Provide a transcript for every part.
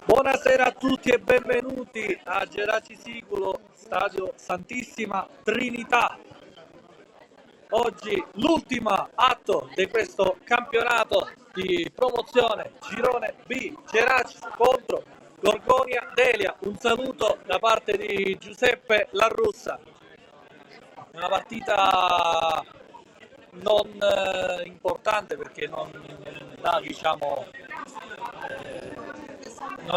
Buonasera a tutti e benvenuti a Geraci Siculo, Stadio Santissima Trinità. Oggi l'ultimo atto di questo campionato di promozione Girone B, Geraci contro Gorgonia Delia. Un saluto da parte di Giuseppe La Russa. Una partita non importante perché non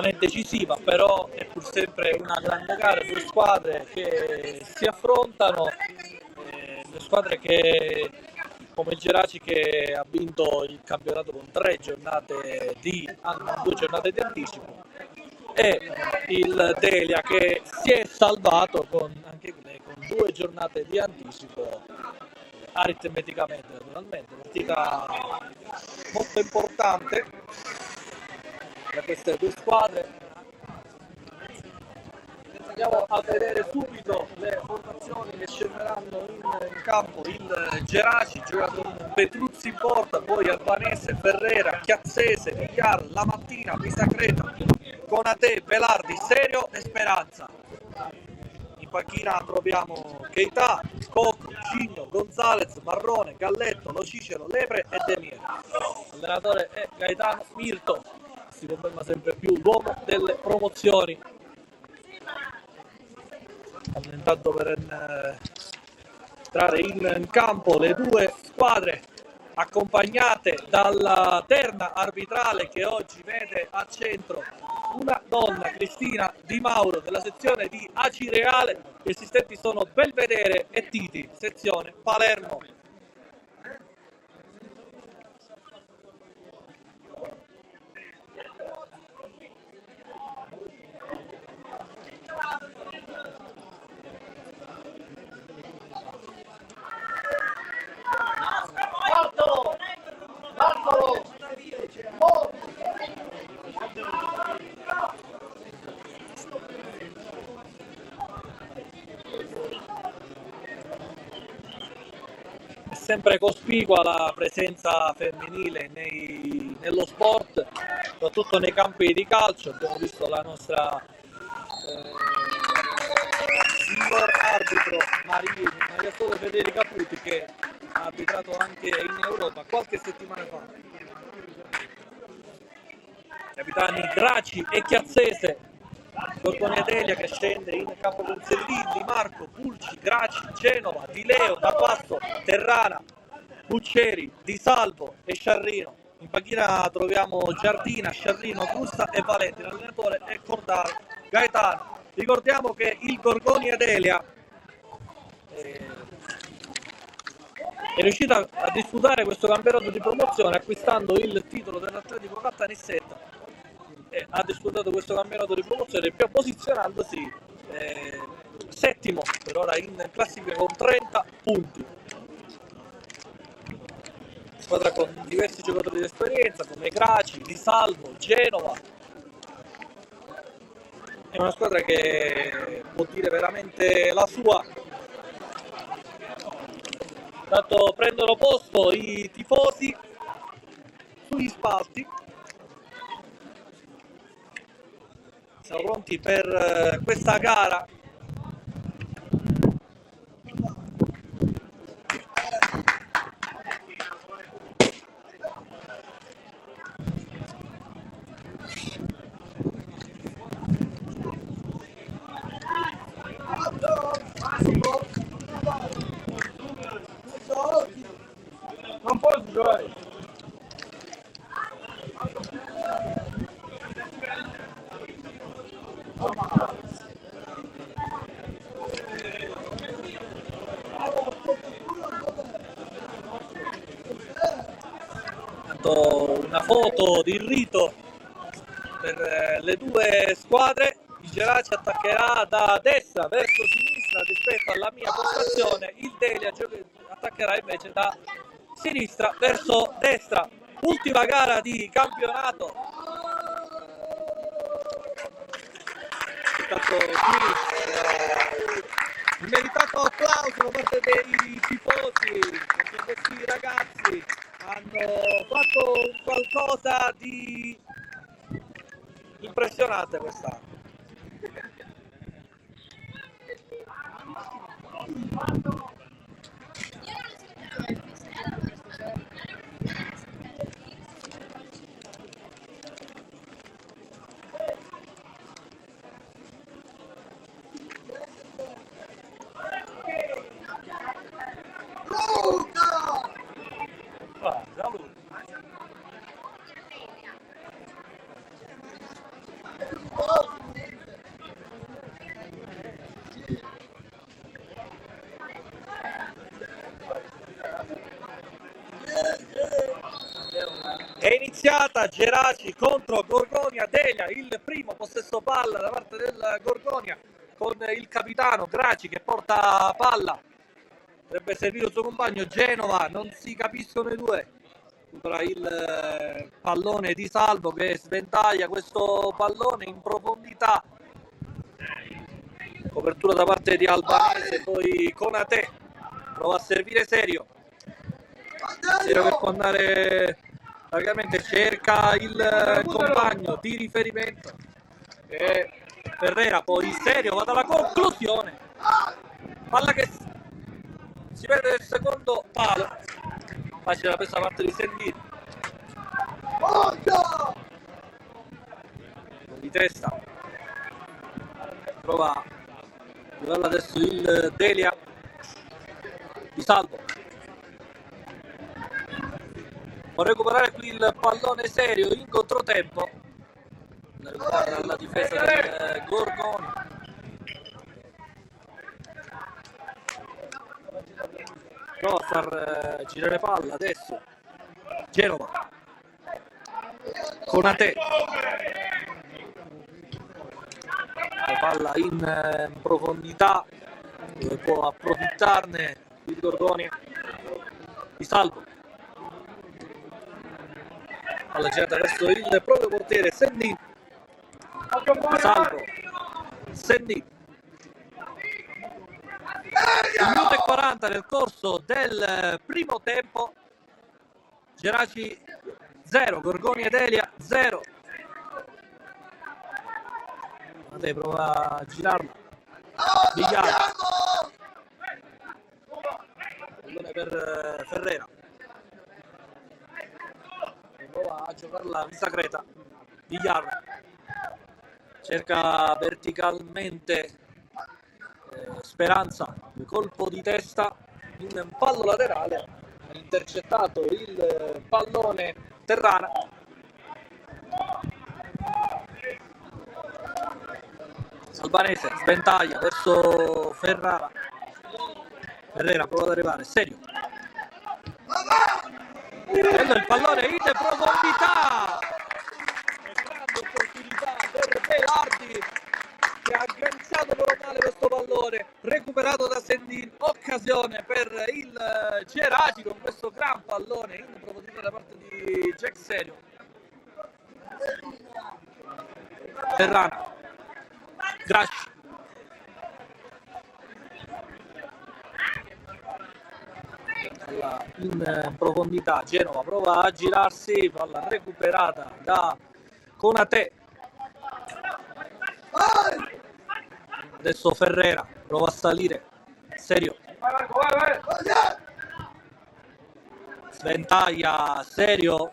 è decisiva, però è pur sempre una grande gara, due squadre che si affrontano, due squadre che, come il Geraci, che ha vinto il campionato con 2 giornate di anticipo, e il Delia che si è salvato anche con 2 giornate di anticipo, aritmeticamente naturalmente. Partita molto importante da queste due squadre. Andiamo a vedere subito le formazioni che scenderanno in campo. Il Geraci gioca con Petruzzi in porta, poi Albanese, Ferrera, Chiazzese, Vigliar, Lamattina, Pisacreta, Conate, Velardi, Serio e Speranza. In panchina troviamo Keita, Cocco, Cigno, Gonzalez, Marrone, Galletto, Lo Cicero, Lepre e Demier. L'allenatore è Gaetano Mirto, si conferma sempre più l'uomo delle promozioni. Intanto per entrare in campo le due squadre, accompagnate dalla terna arbitrale che oggi vede a centro una donna, Cristina Di Mauro, della sezione di Acireale. Gli assistenti sono Belvedere e Titi, sezione Palermo. È sempre cospicua la presenza femminile nello sport, soprattutto nei campi di calcio. Abbiamo visto la nostra signor arbitro Maria Sole Federica Puti, che ha arbitrato anche in Europa qualche settimana fa. Capitani Graci e Chiazzese, Gorgonia Delia che scende in campo con Sellini, Di Marco, Pulci, Graci, Genova, Di Leo, Tapasso, Terrana, Bucceri, Di Salvo e Sciarrino. In panchina troviamo Giardina, Sciarrino, Gusta e Valenti. L'allenatore è Cordaro Gaetano. Ricordiamo che il Gorgonia Delia è riuscita a disputare questo campionato di promozione acquistando il titolo dell'Atletico Caltanissetta. Ha disputato questo campionato di promozione posizionandosi settimo per ora in classifica con 30 punti. Squadra con diversi giocatori di esperienza come Graci, Di Salvo, Genova. È una squadra che può dire veramente la sua. Tanto prendono posto i tifosi sugli spalti. Siamo pronti per questa gara. Non posso giocare. Una foto di rito per le due squadre. Il Geraci attaccherà da destra verso sinistra rispetto alla mia postazione, il Delia attaccherà invece da sinistra verso destra. Ultima gara di campionato. Un meritato applauso da parte dei tifosi, perché questi ragazzi hanno fatto qualcosa di impressionante quest'anno. Salute. È iniziata Geraci contro Gorgonia Delia, il primo possesso palla da parte del Gorgonia con il capitano Graci che porta palla, dovrebbe servire il suo compagno Genova, non si capiscono i due, tra il pallone di Salvo che sventaglia questo pallone in profondità, copertura da parte di Albanese, poi Conate prova a servire Serio che può andare praticamente, cerca il compagno di riferimento e Ferrera, poi Serio va dalla conclusione, palla che si vede nel secondo palo, facile la presa da parte di Sendini di testa, prova a giocare adesso il Delia di Salvo, può recuperare qui il pallone Serio in controtempo, dalla difesa del Gorgoni, prova a far girare palla adesso Genova, Conate, la palla in profondità dove può approfittarne il Gorgonia di Salvo, palla girata verso il proprio portiere Sendin, Salvo, Sendin, 1 minuto e 40 nel corso del primo tempo, Geraci 0, Gorgonia Delia 0. Conate prova a girarla, Vigliano, pallone per Ferrera, prova a giocarla in Sacreta, Vigliano cerca verticalmente Speranza, colpo di testa in fallo laterale, ha intercettato il pallone Terrana, Albanese sventaglia verso Ferrara, Ferrera prova ad arrivare, Serio, prende il pallone in profondità, grande opportunità per Belardi che ha agganciato però male questo pallone, recuperato da Sendin, occasione per il Geraci con questo gran pallone in profondità da parte di Jack Serio, Terrana, Grasci, in profondità Genova prova a girarsi, palla recuperata da Conate, adesso Ferrera prova a salire, Serio, sventaglia Serio,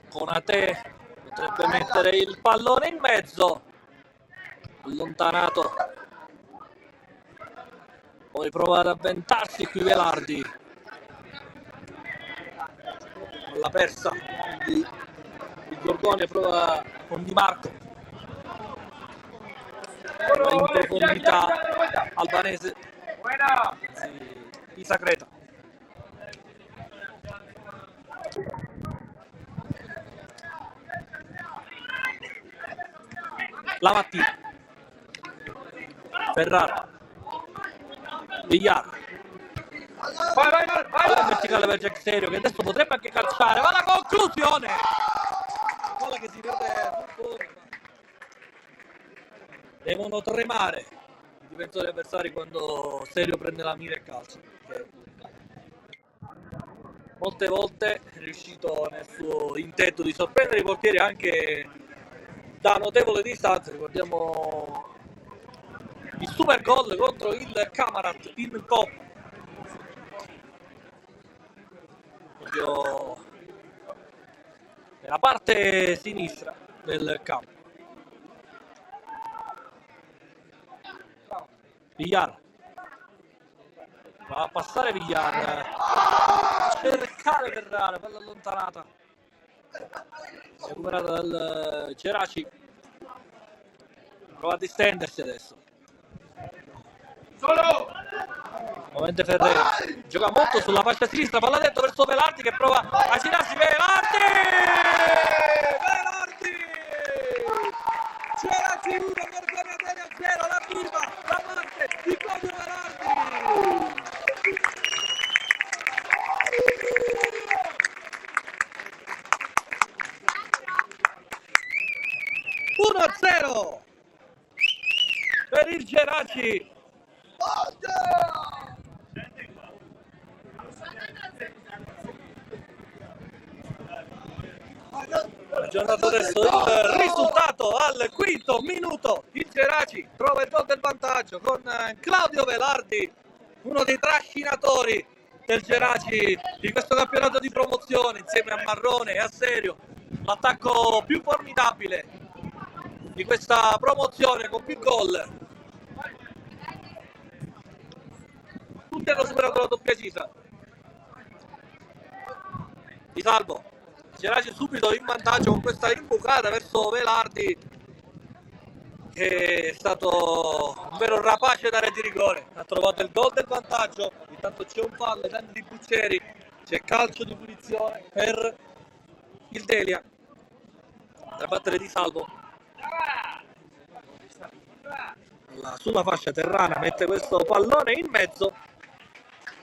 Conate potrebbe mettere il pallone in mezzo, allontanato, poi prova ad avventarsi qui Velardi, la persa il Gorgonia, prova con Di Marco in profondità, Albanese di Sacreta, la mattina Ferrara, Vigliano, vai verticale per Jack Serio che adesso potrebbe anche calciare, ma la conclusione, quella che si vede fuori. Devono tremare i difensori avversari quando Serio prende la mira e calcia. molte volte è riuscito nel suo intento di sorprendere i portieri anche da notevole distanza. Ricordiamo il super gol contro il Camarat in Coppa, proprio nella parte sinistra del campo. Villar va a passare, Villar cercare Ferrara, palla allontanata, recuperata dal Geraci, prova a distendersi adesso. Nuovamente Ferrera gioca molto sulla fascia sinistra, palla dentro verso Velardi che prova a girarsi. Velardi Geraci 1, Vergogna Bene 0, la prima da parte di Claudio Velardi. 1-0 per il Geraci. Aggiornato adesso il risultato al quinto minuto. Il Geraci trova il gol del vantaggio con Claudio Velardi, uno dei trascinatori del Geraci di questo campionato di promozione, insieme a Marrone e a Serio, l'attacco più formidabile di questa promozione con più gol. Tutti hanno superato la doppia cifra. Di Salvo, Geraci subito in vantaggio con questa imbucata verso Velardi, che è stato un vero rapace d'area di rigore. Ha trovato il gol del vantaggio. Intanto c'è un fallo ai danni di Buccieri, c'è calcio di punizione per il Delia da battere Di Salvo. Sulla fascia terrana mette questo pallone in mezzo,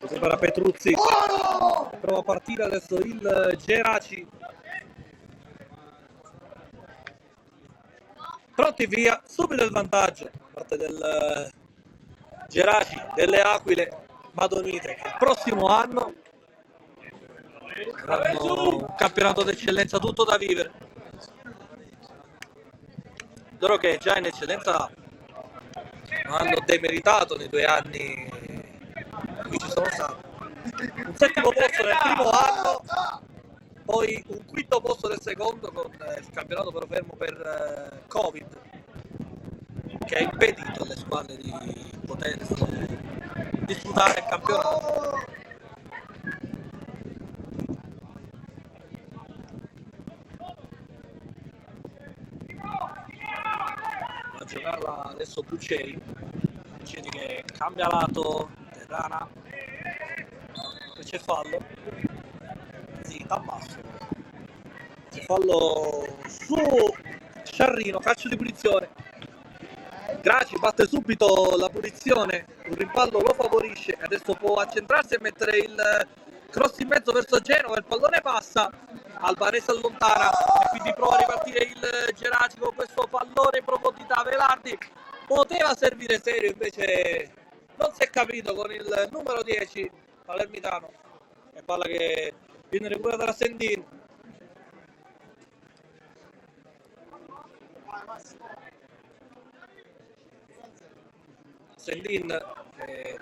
così per Petruzzi prova a partire adesso il Geraci. Pronti via, subito il vantaggio da parte del Geraci, delle Aquile Madonite, che il prossimo anno avranno un campionato d'eccellenza tutto da vivere. Loro che già in eccellenza hanno demeritato nei 2 anni in cui ci sono stati. Un settimo posto nel primo anno, poi un quinto posto nel secondo, con il campionato però fermo per Covid, che ha impedito alle squadre di poter disputare il campionato. A giocarla adesso Puccieri che cambia lato, Terrana, poi c'è fallo, sì, da basso, c'è fallo su Sciarrino, calcio di punizione. Graci batte subito la punizione, un rimpallo lo favorisce, adesso può accentrarsi e mettere il cross in mezzo verso Genova, il pallone passa, Albanese allontana e quindi prova a ripartire il Geraci con questo pallone in profondità. Velardi poteva servire Serio, invece non si è capito con il numero 10 palermitano, e palla che viene recuperata da Sendin. Sendin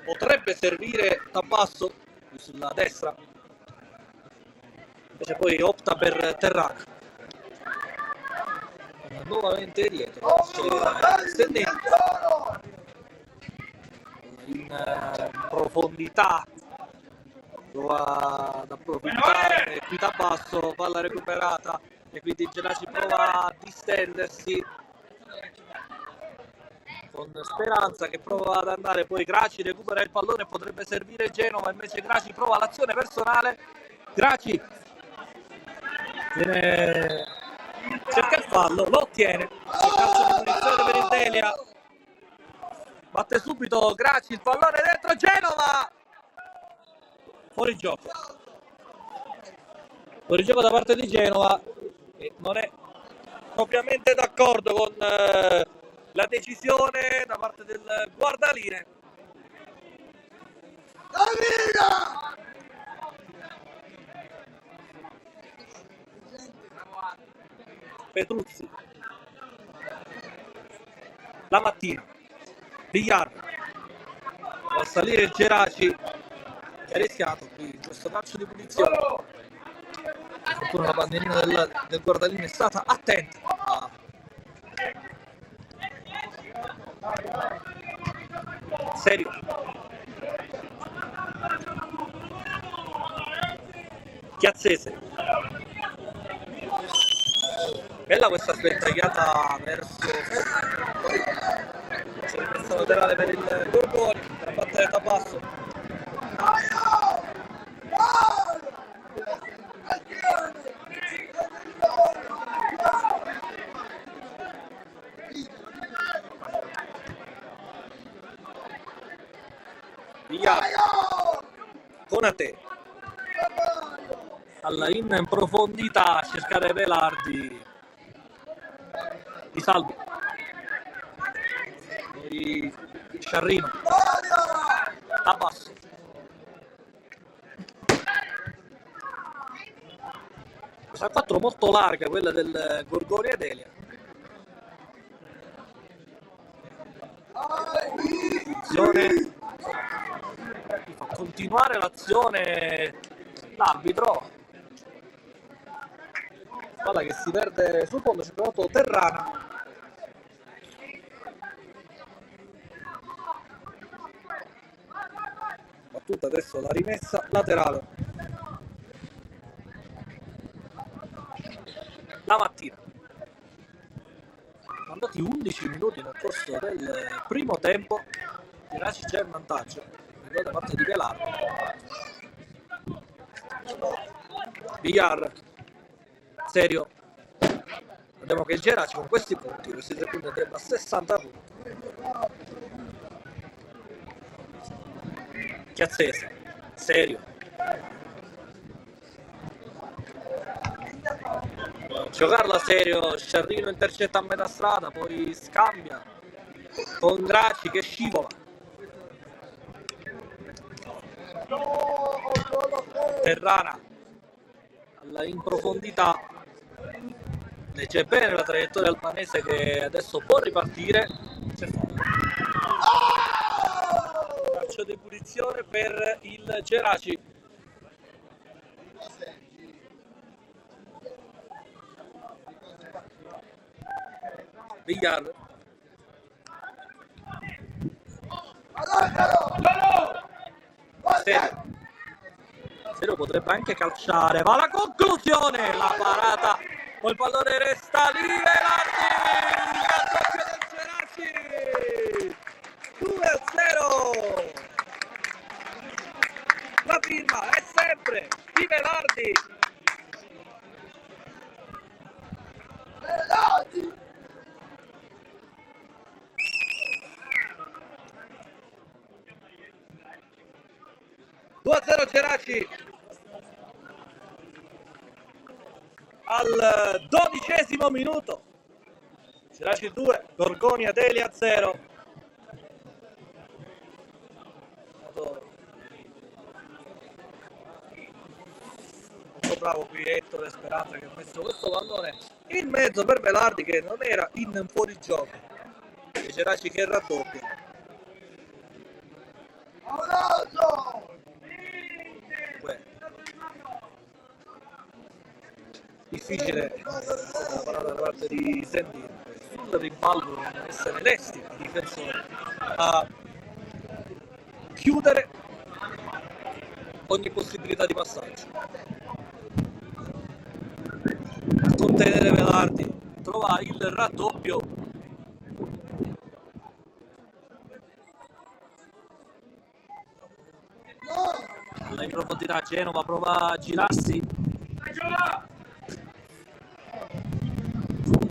potrebbe servire da basso sulla destra, invece poi opta per Terrana. Nuovamente dietro Sendin in profondità, prova ad approfittare qui da basso, palla recuperata e quindi Geraci prova a distendersi con Speranza che prova ad andare, poi Graci recupera il pallone, potrebbe servire Genova, invece Graci prova l'azione personale. Graci cerca il fallo, lo ottiene, il calcio di punizione per il Delia, batte subito Graci, il pallone dentro Genova, fuori gioco da parte di Genova, e non è propriamente d'accordo con la decisione da parte del guardaline. Petruzzi, la mattina, Villar, va a salire il Geraci, che ha rischiato qui questo calcio di punizione. Per fortuna la bandierina del guardalino è stata attenta. Serio. Chiazzese. Bella questa sventagliata verso c'è rimessa laterale per il Gorgoni, la battere da basso. Via Conate alla in profondità a cercare Velardi di Salvi, poi Sciarrino da basso, questa 4 molto larga quella del Gorgoni ed Elia. Azione, fa continuare l'azione l'arbitro, palla che si perde sul fondo, c'è provato Terrana. Battuta adesso la rimessa laterale. La mattina. Sono andati 11 minuti nel corso del primo tempo. Geraci c'è il vantaggio. Da parte di Velardi. Villar. Serio. Vediamo che il Geraci con questi punti, questi 3 punti, andrebbe a 60 punti. Chiazzese, Serio. Giocarla Serio, Sciarrino intercetta a metà strada, poi scambia con Graci che scivola. Terrana alla in profondità, legge bene la traiettoria albanese che adesso può ripartire. C'è calcio di punizione per il Geraci. Villar. Serio potrebbe anche calciare, ma la conclusione, la parata, poi il pallone resta lì, Velardi, il raddoppio del Geraci, 2-0, la firma è sempre di Velardi. 2-0 Geraci al 12° minuto. Geraci 2, Gorgoni ed Elia 0. Molto bravo qui Ettore Speranza che ha messo questo pallone in mezzo per Velardi che non era in fuorigioco. E Geraci che raddoppia. Difficile la parata da parte di Sendin sul riballo, devono essere lesti i difensori a chiudere ogni possibilità di passaggio. A contenere Velardi, trova il raddoppio. Alla in profondità Genova prova a girarsi.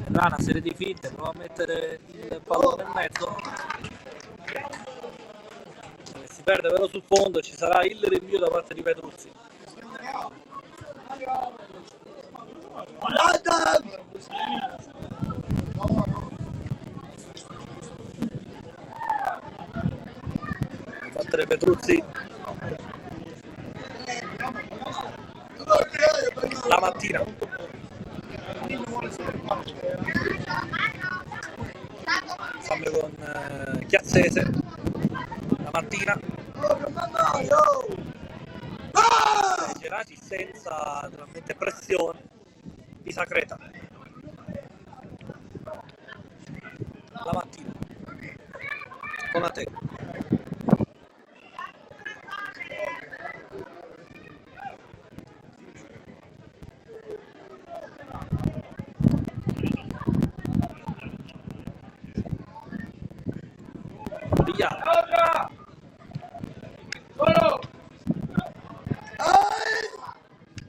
Una serie di finte, prova a mettere il pallone in mezzo, si perde però sul fondo, ci sarà il rinvio da parte di Petruzzi. Battere Petruzzi, la mattina Scambio con Chiazzese la mattina. Geraci senza naturalmente pressione. Pisa Creta la mattina con la te. Vigliano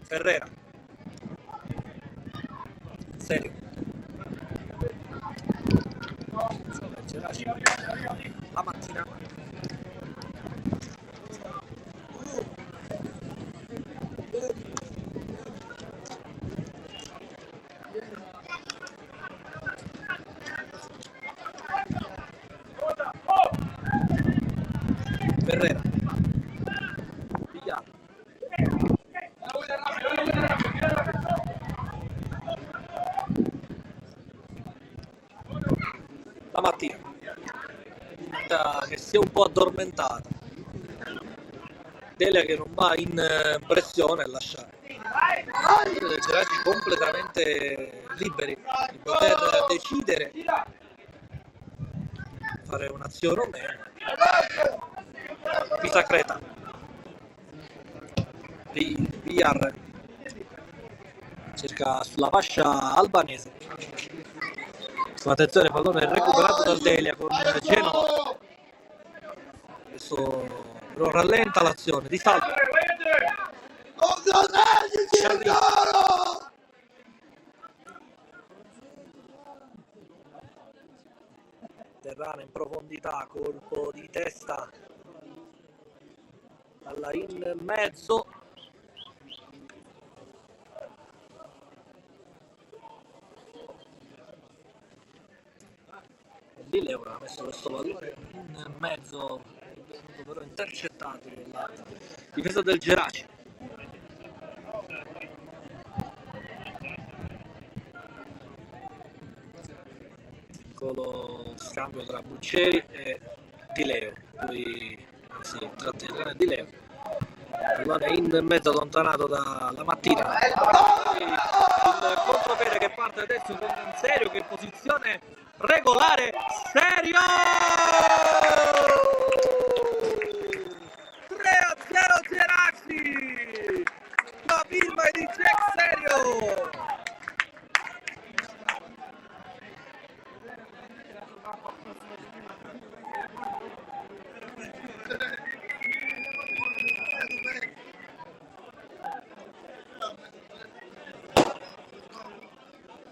Ferrera Serio Geraci la mattina Ferrera Vigliano la mattina che si è un po' addormentata. Delia che non va in pressione e lascia i Geraci completamente liberi di poter decidere fare un'azione o meno. Pisa Creta Villar cerca sulla fascia albanese. Attenzione, pallone recuperato dal Delia con Genova. Adesso però rallenta l'azione di Salvo. Terrana in profondità, colpo di testa alla in mezzo. Di Leura ha messo questo pallone in mezzo, però intercettato dalla difesa del Geraci. Con lo scambio tra Buccieri e Di Leo, tra Di Leo. Pallone in mezzo allontanato dalla mattina. Il contropiede che parte adesso con Serio che in posizione regolare. Serio! 3-0 Geraci! La firma di Jack Serio!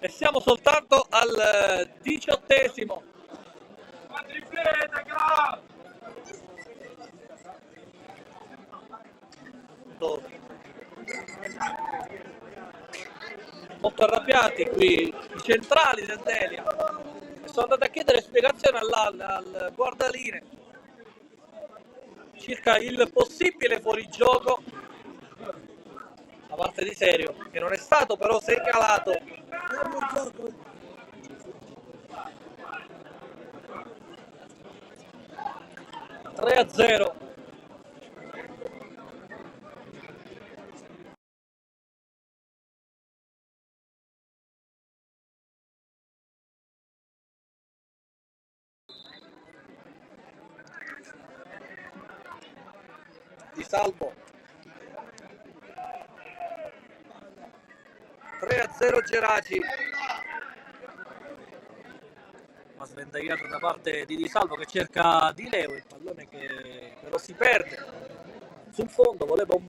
E siamo soltanto al 18esimo. Molto arrabbiati qui i centrali del Delia. Sono andati a chiedere spiegazioni al guardaline circa il possibile fuorigioco da parte di Serio, che non è stato però segnalato. 3-0. Di Salvo. 3-0 Geraci. Ma sventagliato da parte di Salvo che cerca Di Leo, il pallone che però si perde sul fondo. Voleva un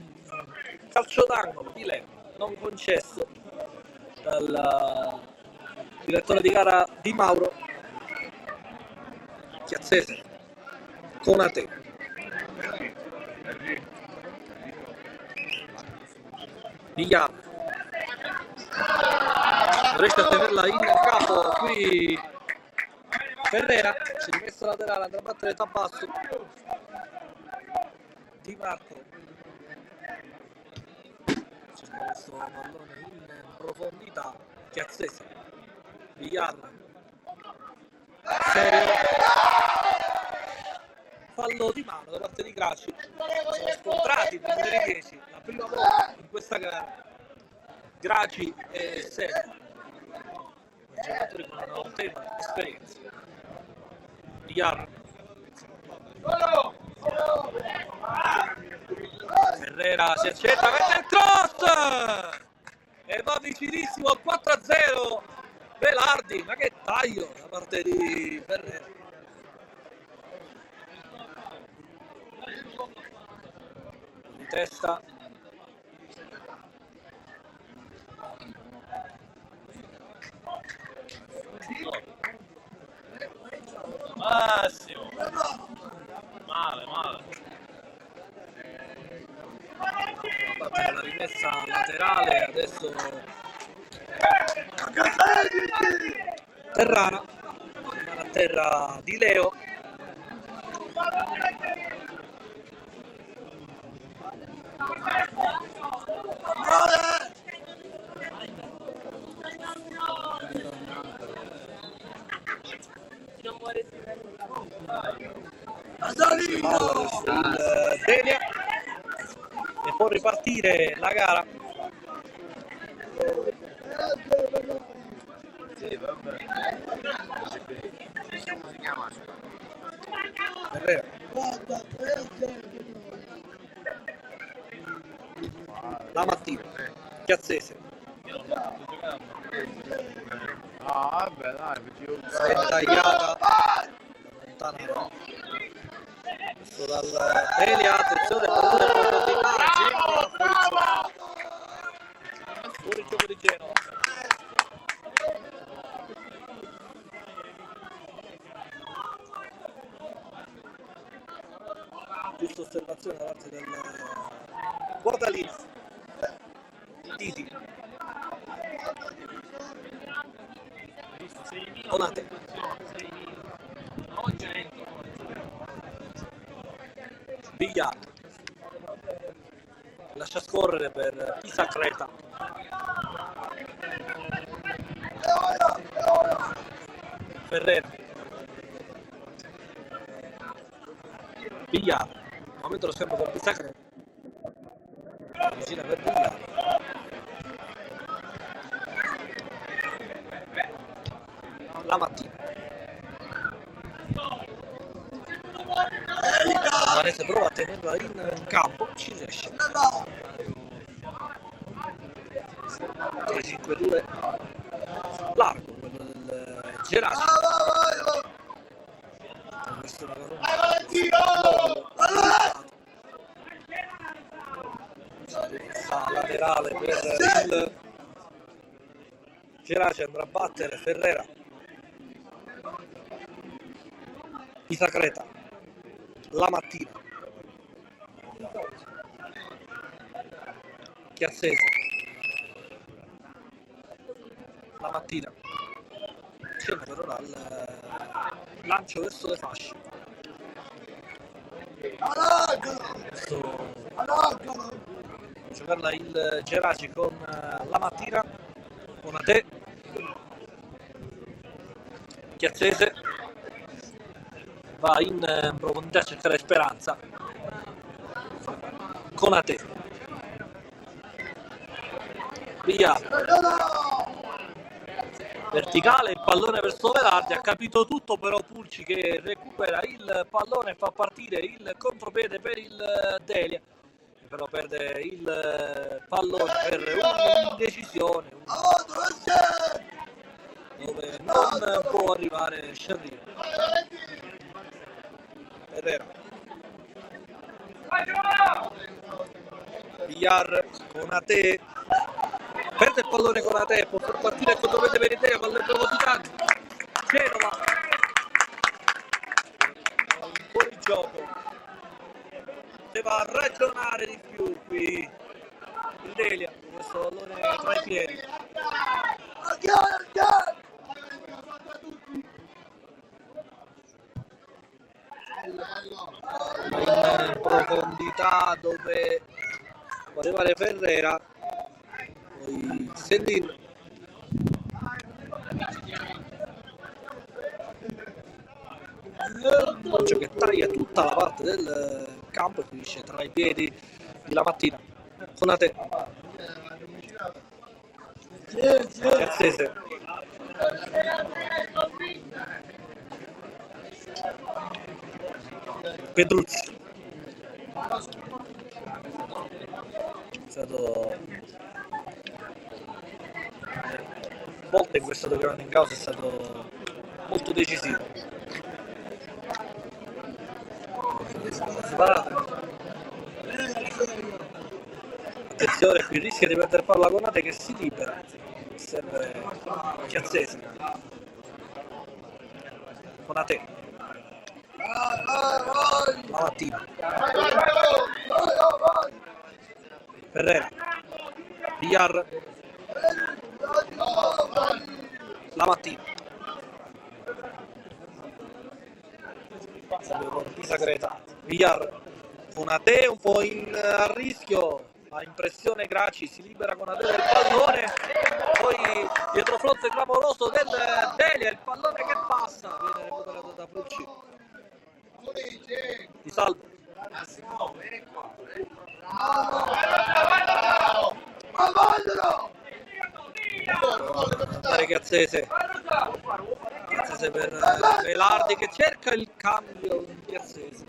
calcio d'angolo Di Leo, non concesso dal direttore di gara Di Mauro. Chiazzese Conate Vigliano riesce a tenerla in capo qui Ferrera, si è rimesso laterale, andrà a battere da basso Di Marco. C'è questo pallone in profondità. Chiazzese Villar, serio, fallo di mano da parte di Gracci. Sono scontrati i numeri 10, la prima volta in questa gara. Gracci e Serio, giocatori con una notevole esperienza. Villar, Ferrera si accetta, mette il cross e va vicinissimo al 4-0. Velardi, ma che taglio da parte di Ferrera. Di testa Massimo, male la rimessa laterale, adesso Terrana a terra di Leo. Delia e può ripartire la gara. La mattina Chiazzese vabbè dai, è tagliata lontana adesso dal Delia, attenzione fuori gioco di Genova. Giusta osservazione da parte del Guardalino Titi Onate Villar lascia scorrere per Pisacreta. Ferrera Villar, al momento lo schermo per Pisacreta, vicina per Villar. La mattina Vanessa prova a tenerla in campo, ci riesce. 3-5-2 largo quello del Geraci. Laterale per il Geraci, andrà a battere Ferrera. Pisacreta, la mattina Chiazzese, la mattina scende però dal lancio verso le fasce. Adesso giocarla il Geraci con la mattina, con Ate, Chiazzese va in profondità a cercare Speranza con Ate, Villar, verticale, il pallone verso Velardi, ha capito tutto però Pulci che recupera il pallone e fa partire il contropiede per il Delia, però perde il pallone per un'indecisione dove non può arrivare Sciarrino. Herrera, Villar con Ate, perde il pallone con Ate, può far partire il contropiede per Italia con le profondità. Genova fuori gioco, deve ragionare di più qui il Delia con questo pallone tra i piedi. In profondità dove può arrivare Ferrera, poi Sendin lancio che taglia tutta la parte del campo e finisce tra i piedi di Lamattina. Konate, Cazzese, Pedruzzi, è stato volte in questo giocando in causa, è stato molto decisivo. Attenzione, qui rischia di perdere palla Konate che si libera, serve Chiazzese. Konate, la mattina, Ferrera, Villar, la mattina, Pisagreta, Villar, Konate un po' a rischio, a impressione Graci, si libera Konate del pallone, poi dietro fronte clamoroso del Delia, il pallone che passa, viene recuperato da Pucci, Di Salvo, Chiazzese per Velardi che cerca il cambio in Chiazzese.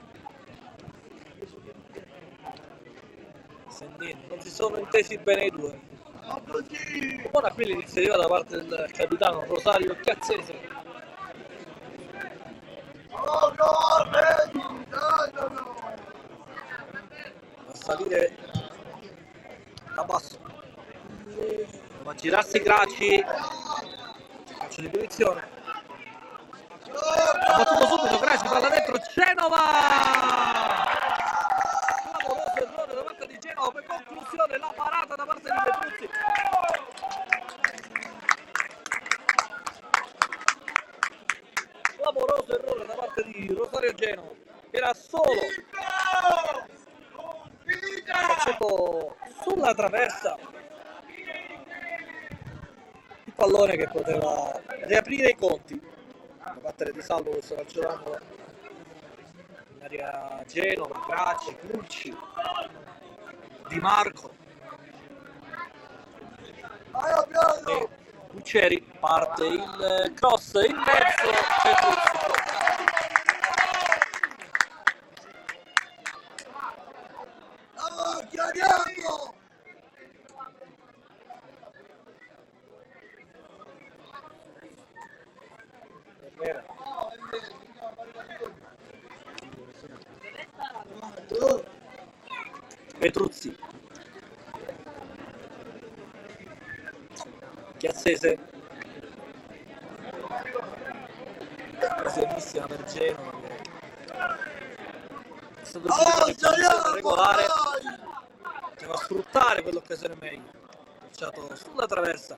Sendini, non si sono intesi bene i due. Buona qui l'iniziativa da parte del capitano Rosario Chiazzese. A salire da basso, ma girarsi Graci, calcio di punizione, ha battuto subito Graci, palla dentro Genova, clamoroso errore da parte di Genova, per conclusione la parata da parte di Pedruzzi. Clamoroso errore da parte di Rosario Genova, era solo facendo sulla traversa il pallone che poteva riaprire i conti da battere Di Salvo questo calcio d'angolo in area Genova, Graci, Pucci, Di Marco e Pucceri, parte il cross in mezzo, Petruzzi, Chiazzese, occasionnissima per Genova che è stato giudicato regolare, deve sfruttare quell'occasione meglio, calciato sulla traversa.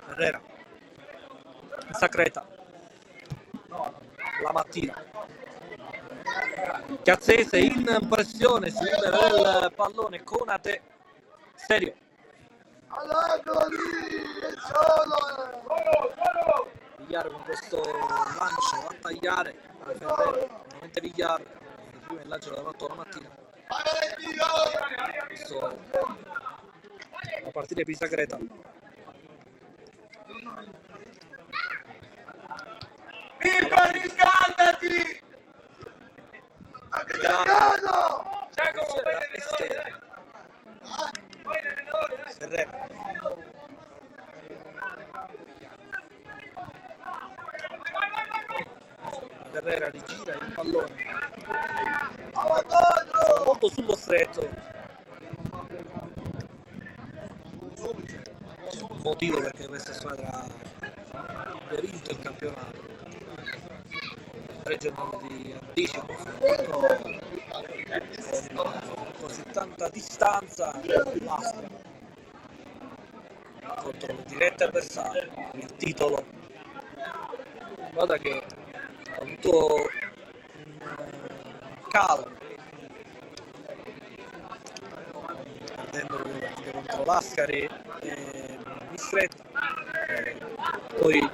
Ferrera, Sacreta, la mattina, Chiazzese in pressione, si libera del pallone Konate, serio, Villar con questo lancio a tagliare Ferrera, veramente Villar, prima il lancio l'ha fatto la mattina, adesso la partita di Pisagreta. Pippo, riscaldati! Ferrera, Ferrera rigira il pallone molto sullo stretto, motivo perché questa squadra ha vinto il campionato, 3 giornate di anticipo con così tanta distanza, basta contro il diretto avversario, il titolo. Guarda che ha avuto un calo perdendo le partite contro Lascari e Bistretta, poi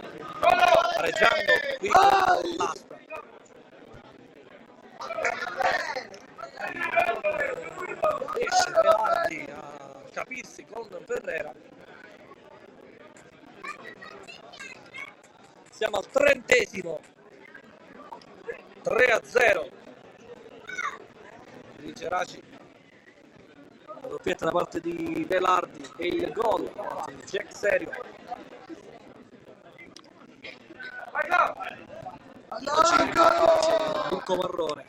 pareggiando qui con l'Aspra. Riesce Velardi a capirsi con Ferrera. Siamo al 30°, 3-0 di Geraci, la doppietta da parte di Velardi e il gol da parte di Jack Serio. Luco Marrone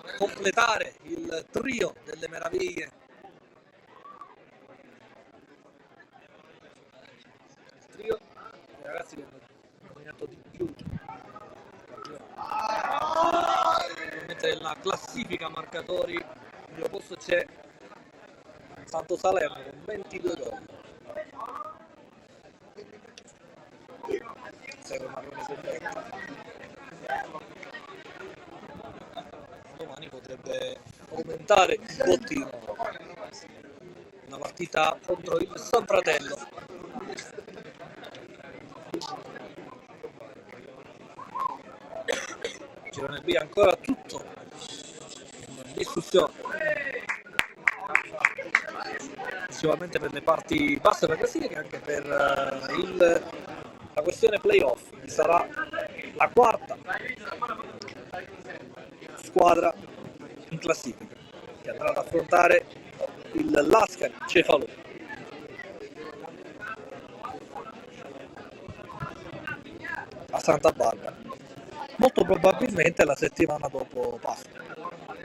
a completare il trio delle meraviglie. I ragazzi che hanno guadagnato di più nella classifica marcatori. Al primo posto c'è Santo Salerno con 22 gol, segue Marrone con 20. Domani potrebbe aumentare il bottino, una partita contro il San Fratello. Girone B ancora tutto in discussione, principalmente per le parti basse della classifica e anche per la questione playoff, che sarà la quarta squadra in classifica che andrà ad affrontare il Lascari Cefalù. A Santa Barbara, molto probabilmente la settimana dopo Pasqua.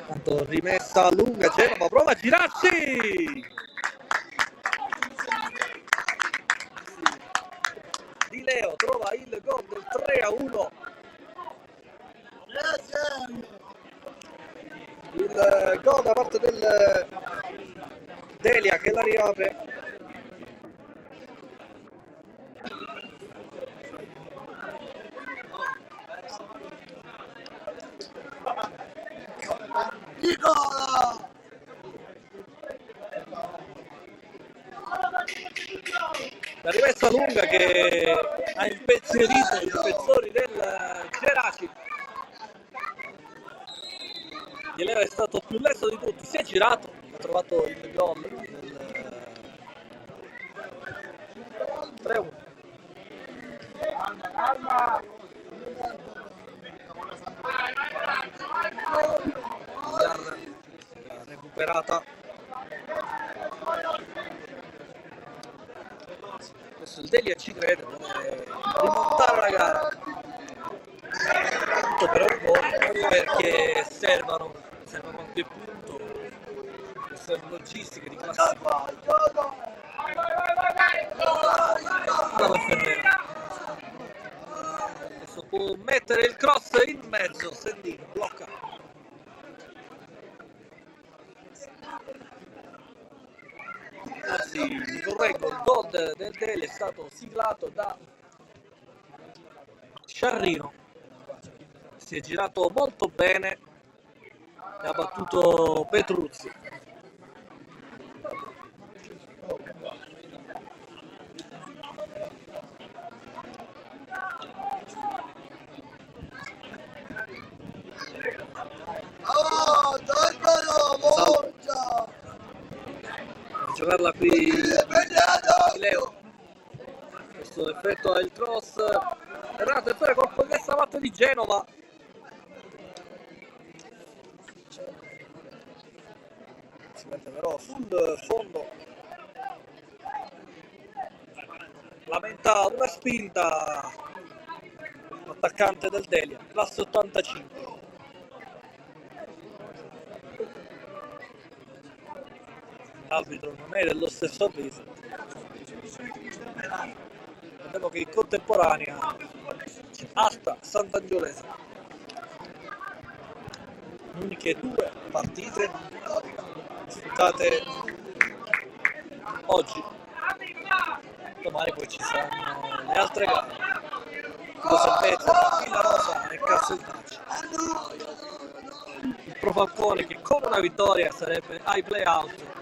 Tanto rimessa lunga, Genova prova a girarsi, Di Leo trova il gol del 3-1, il gol da parte del Delia che la riapre. La rimessa lunga che ha impezzerito i difensori del Geraci. Di Leo è stato più lesto di tutti, si è girato, ha trovato il gol del 3-1. Recuperata. Adesso il Delia ci crede, vuole rimontare la gara. Tutto per un gol, perché servono anche punto, servono logistiche di classifica. Adesso può mettere il cross in mezzo, Sendino blocca. Anzi, mi correggo, il gol del Del è stato siglato da Sciarrino, si è girato molto bene e ha battuto Petruzzi. Giocarla qui Leo, questo effetto ha il cross errato e poi colpo di testa parte di Genova. Si mette però sul fondo, lamenta una spinta l'attaccante del Delia, classe 85. L'arbitro non è dello stesso avviso. Vediamo che in contemporanea c'è Aspra Sant'Angiolese, uniche due partite disputate oggi. Domani poi ci saranno le altre gare, Salvezza, Villa Rosa e Castelnacci. Il Pro Falcone che con una vittoria sarebbe ai play-out.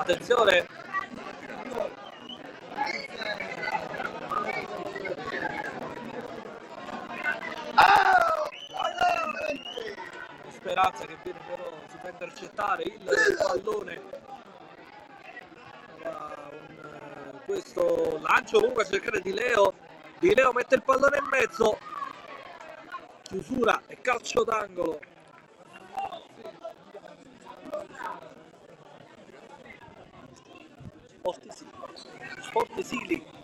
Attenzione, Speranza che viene però, si fa intercettare il pallone. Questo lancio comunque a cercare Di Leo mette il pallone in mezzo, chiusura e calcio d'angolo. Sportisili.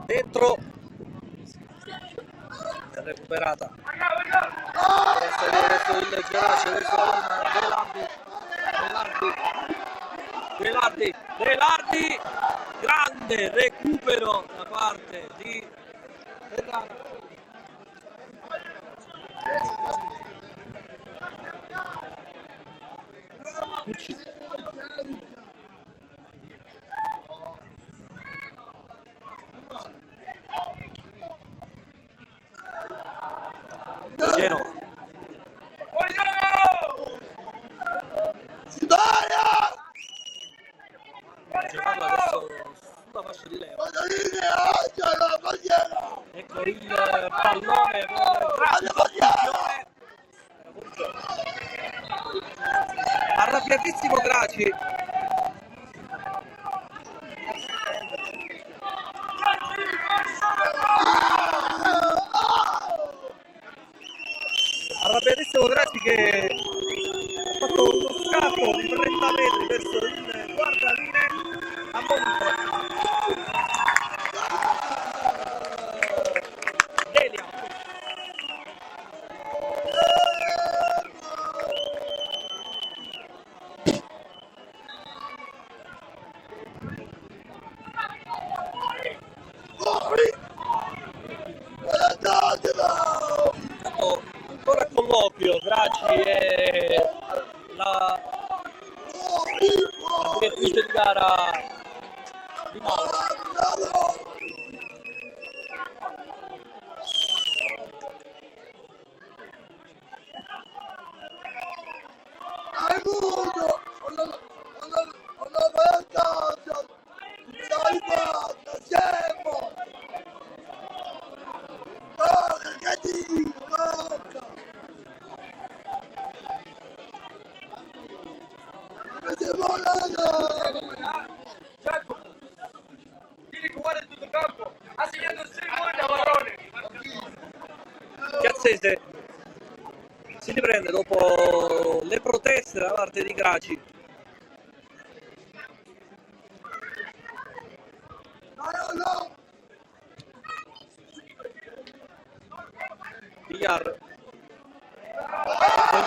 Dentro, recuperata adesso il Geraci, adesso Velardi, grande recupero da parte di Genova. Giocarla adesso sulla fascia di Leo. Ecco il pallone arrabbiatissimo Graci. Arrabbiatissimo Graci che ha fatto uno scatto di 30 metri verso il guardaline a monte. Delia. Ancora colloquio Graci e la direttrice di gara di Mauro. Chiazzese si riprende dopo le proteste da parte di Graci. Villar, il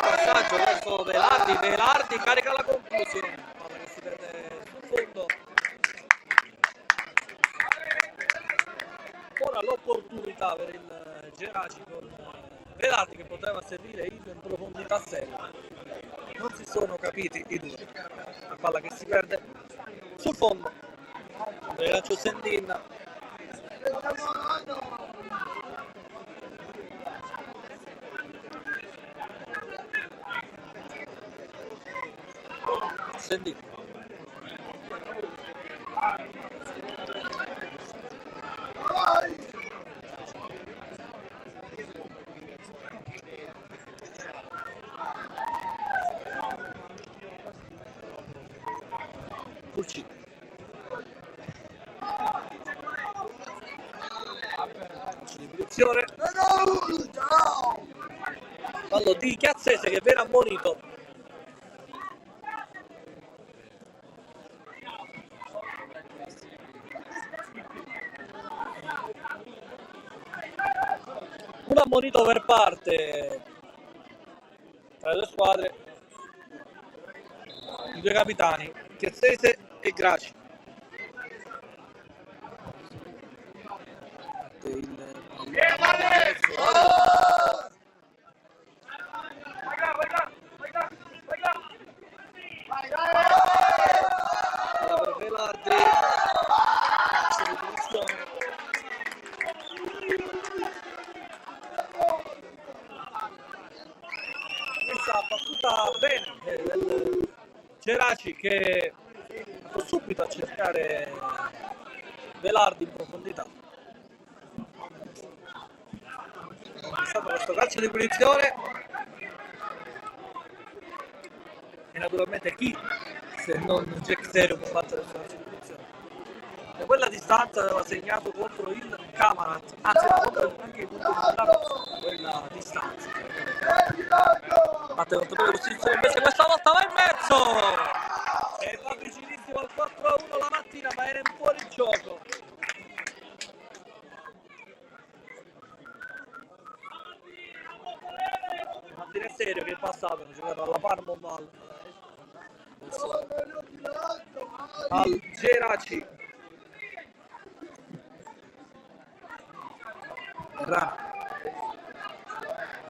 passaggio verso Velardi carica la conclusione, palla che si prende sul fondo. Ora l'opportunità per il Geraci con Velardi che poteva servire in profondità seria. Non si sono capiti i due. La palla che si perde sul fondo. Lancio Sendin. Sendin. Pulci. Direzione. Fallo di Chiazzese che viene ammonito. Un ammonito per parte tra le due squadre. due capitani, Chiazzese e Graci. Per Velardi, questa battuta bene del Geraci che va subito a cercare Velardi in profondità. È stato questo calcio di punizione e naturalmente chi se non Jack Serio può battere questo calcio di punizione. Da quella distanza aveva segnato contro il Camarat, anzi contro anche il punto di quella distanza. Batte contro le posizioni, invece questa volta va in mezzo e va vicinissimo al 4-1 la mattina, ma era in fuori gioco. Martino Serio che è passato, ha giocato alla Parma al Geraci. Rana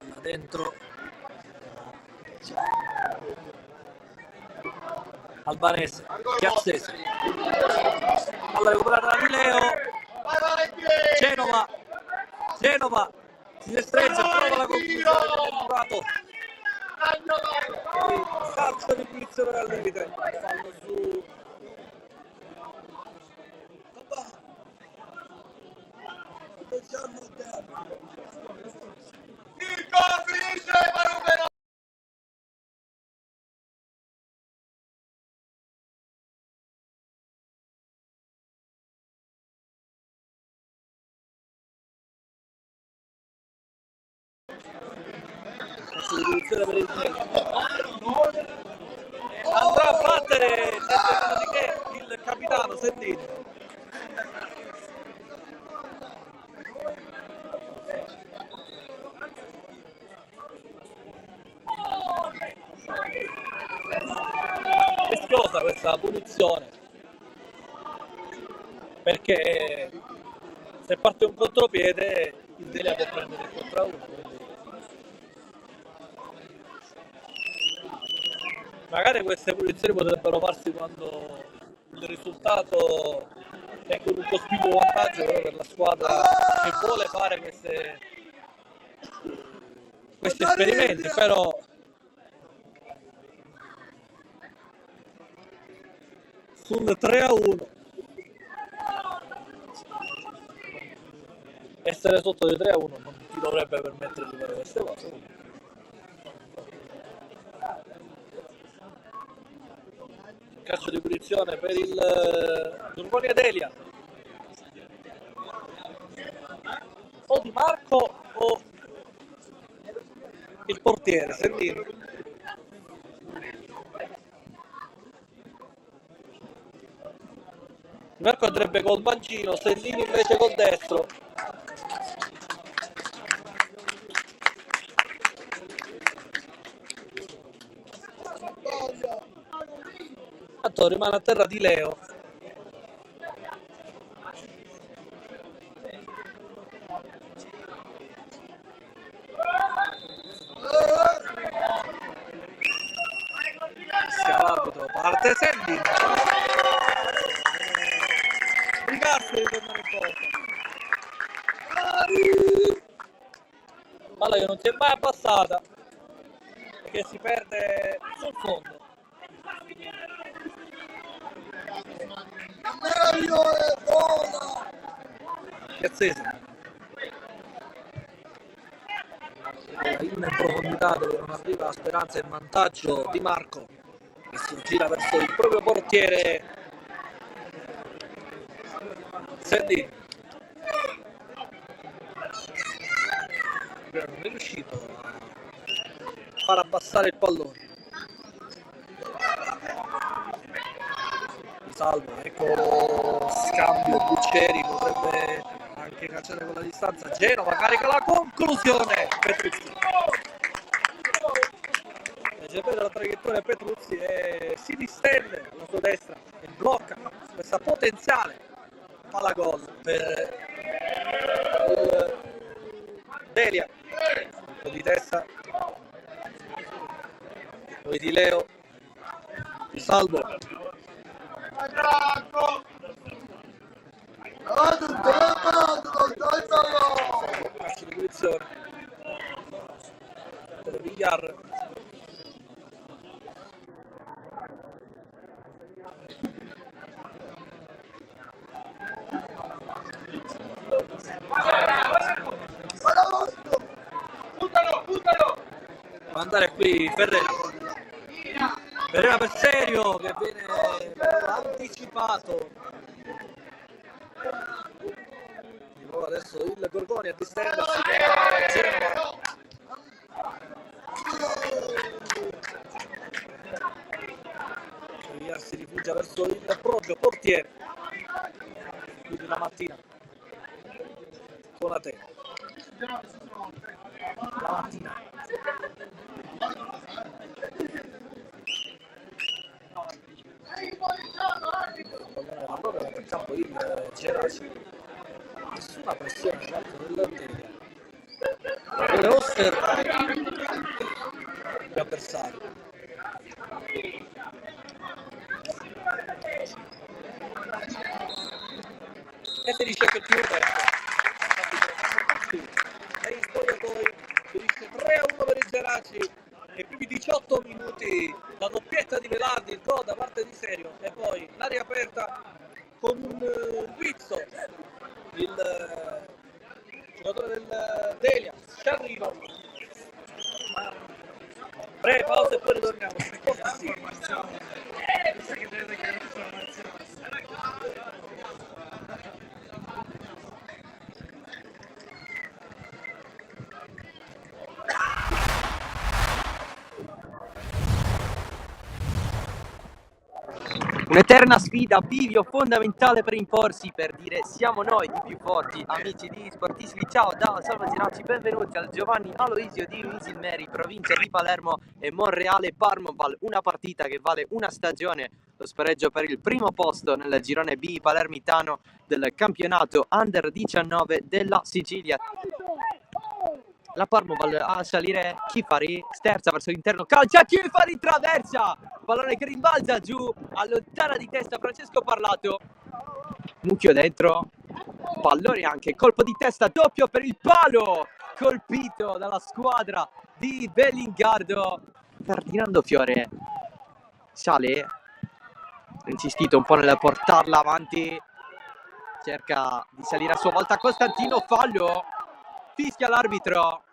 là dentro Albanese, Chiazzese, alla recuperata da Mileo, Genova si strizza, trova la conclusione del Murato. Calcio di punizione al limite, fallo su per il andrà a battere il capitano Sendini. Rischiosa questa punizione perché se parte un contropiede il Delia può prendere il contra uno. Magari queste punizioni potrebbero farsi quando il risultato è con un cospicuo vantaggio per la squadra che vuole fare questi esperimenti, però sul 3-1 essere sotto di 3-1 non ti dovrebbe permettere di fare queste cose. Calcio di punizione per il Giurgoni Delia. O Di Marco o il portiere Sendini. Di Marco andrebbe col mancino, Sendini invece col destro. Tanto rimane a terra Di Leo. Scalabito, parte Sendini. Ricassi di tornare in porta. Palla che non si è mai abbassata perché si perde sul fondo. Chiazzese in profondità dove non arriva la speranza e il vantaggio Di Marco che si gira verso il proprio portiere Sendini. Non è riuscito a far abbassare il pallone. Salvo, ecco scambio Buccieri, potrebbe anche calciare con la distanza. Genova carica la conclusione. legge per la traiettoria Petruzzi e si distende alla sua destra e blocca questa potenziale palla gol per il Delia. Un po' di testa poi di Leo, di Salvo, calcio di punizione per Villar. Va andare qui Ferrera per Serio che viene anticipato. Di nuovo adesso il Gorgoni a distendersi. Villar si rifugia verso il proprio portiere, quindi la mattina con la te. La mattina la propria per campo il Geraci, nessuna pressione dall'alto del Delia, vuole osservare gli avversari e finisce che il primo tempo e in spogliatoi finisce 3-1 per il Geraci. Nei primi 18 minuti la doppietta di Velardi, il gol da parte di Serio e poi l'aria aperta con un guizzo il giocatore del Delia ci arriva. Breve pausa e poi ritorniamo. Un'eterna sfida, bivio fondamentale per imporsi, per dire siamo noi i più forti. Amici di Sportisti, ciao da Salvo Geraci, benvenuti al Giovanni Aloisio di Luisilmeri, provincia di Palermo e Monreale Parmoval. Una partita che vale una stagione, lo spareggio per il primo posto nel girone B palermitano del campionato Under 19 della Sicilia. La Parmoval a salire, Chifari sterza verso l'interno, calcia Chifari, traversa, pallone che rimbalza giù, allontana di testa Francesco Parlato, mucchio dentro, pallone anche, colpo di testa doppio per il palo, colpito dalla squadra di Bellingardo. Ferdinando Fiore sale, ha insistito un po' nel portarla avanti, cerca di salire a sua volta Costantino, fallo, fischia l'arbitro,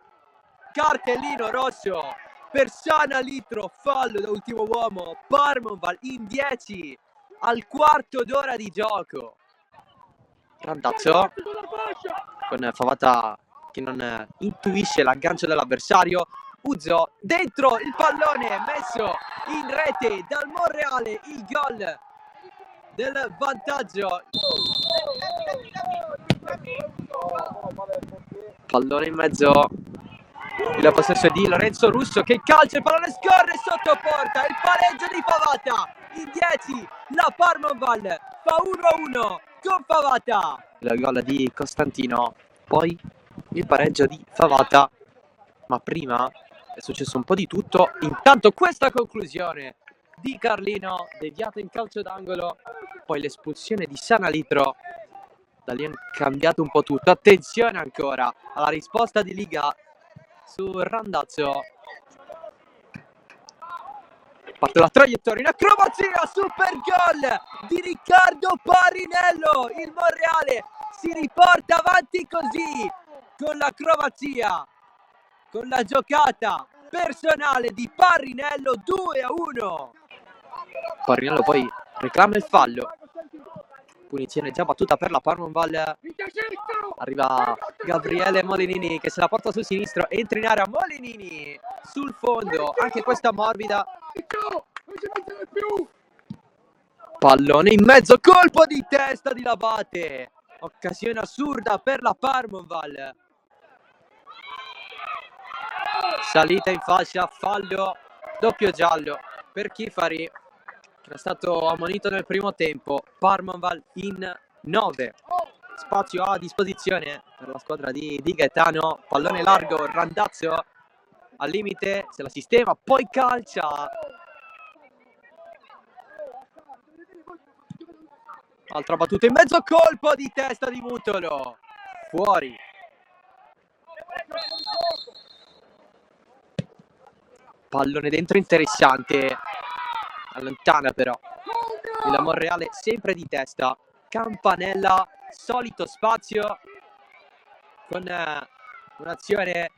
cartellino rosso per Sanalitro, fallo da ultimo uomo, Parmoval in 10 al quarto d'ora di gioco. Randazzo con Favata che non intuisce l'aggancio dell'avversario, Uzzo dentro il pallone messo in rete dal Monreale, il gol del vantaggio. Pallone in mezzo, il possesso di Lorenzo Russo che calcia, il pallone scorre sotto porta, il pareggio di Favata in 10, la Parmoval fa 1-1 con Favata, il gol di Costantino, poi il pareggio di Favata, ma prima è successo un po' di tutto. Intanto questa conclusione di Carlino deviata in calcio d'angolo, poi l'espulsione di Sanalitro. Da lì è cambiato un po' tutto. Attenzione ancora alla risposta di Liga su Randazzo. Parte la traiettoria in acrobazia, super gol di Riccardo Parinello. Il Monreale si riporta avanti così con l'acrobazia, con la giocata personale di Parinello, 2-1. Parinello poi reclama il fallo. Punizione già battuta per la Parmoval. Arriva Gabriele Molinini che se la porta sul sinistro, entra in area Molinini sul fondo, anche questa morbida. Pallone in mezzo, colpo di testa di Labate, occasione assurda per la Parmoval. Salita in fascia, fallo doppio giallo per Chifari, che è stato ammonito nel primo tempo. Parmonval in 9. Spazio a disposizione per la squadra di Gaetano. Pallone largo, Randazzo al limite, se la sistema, poi calcia. Altra battuta in mezzo, colpo di testa di Mutolo. Fuori. Pallone dentro interessante. Allontana però. Il Monreale sempre di testa. Campanella, solito spazio. Con un'azione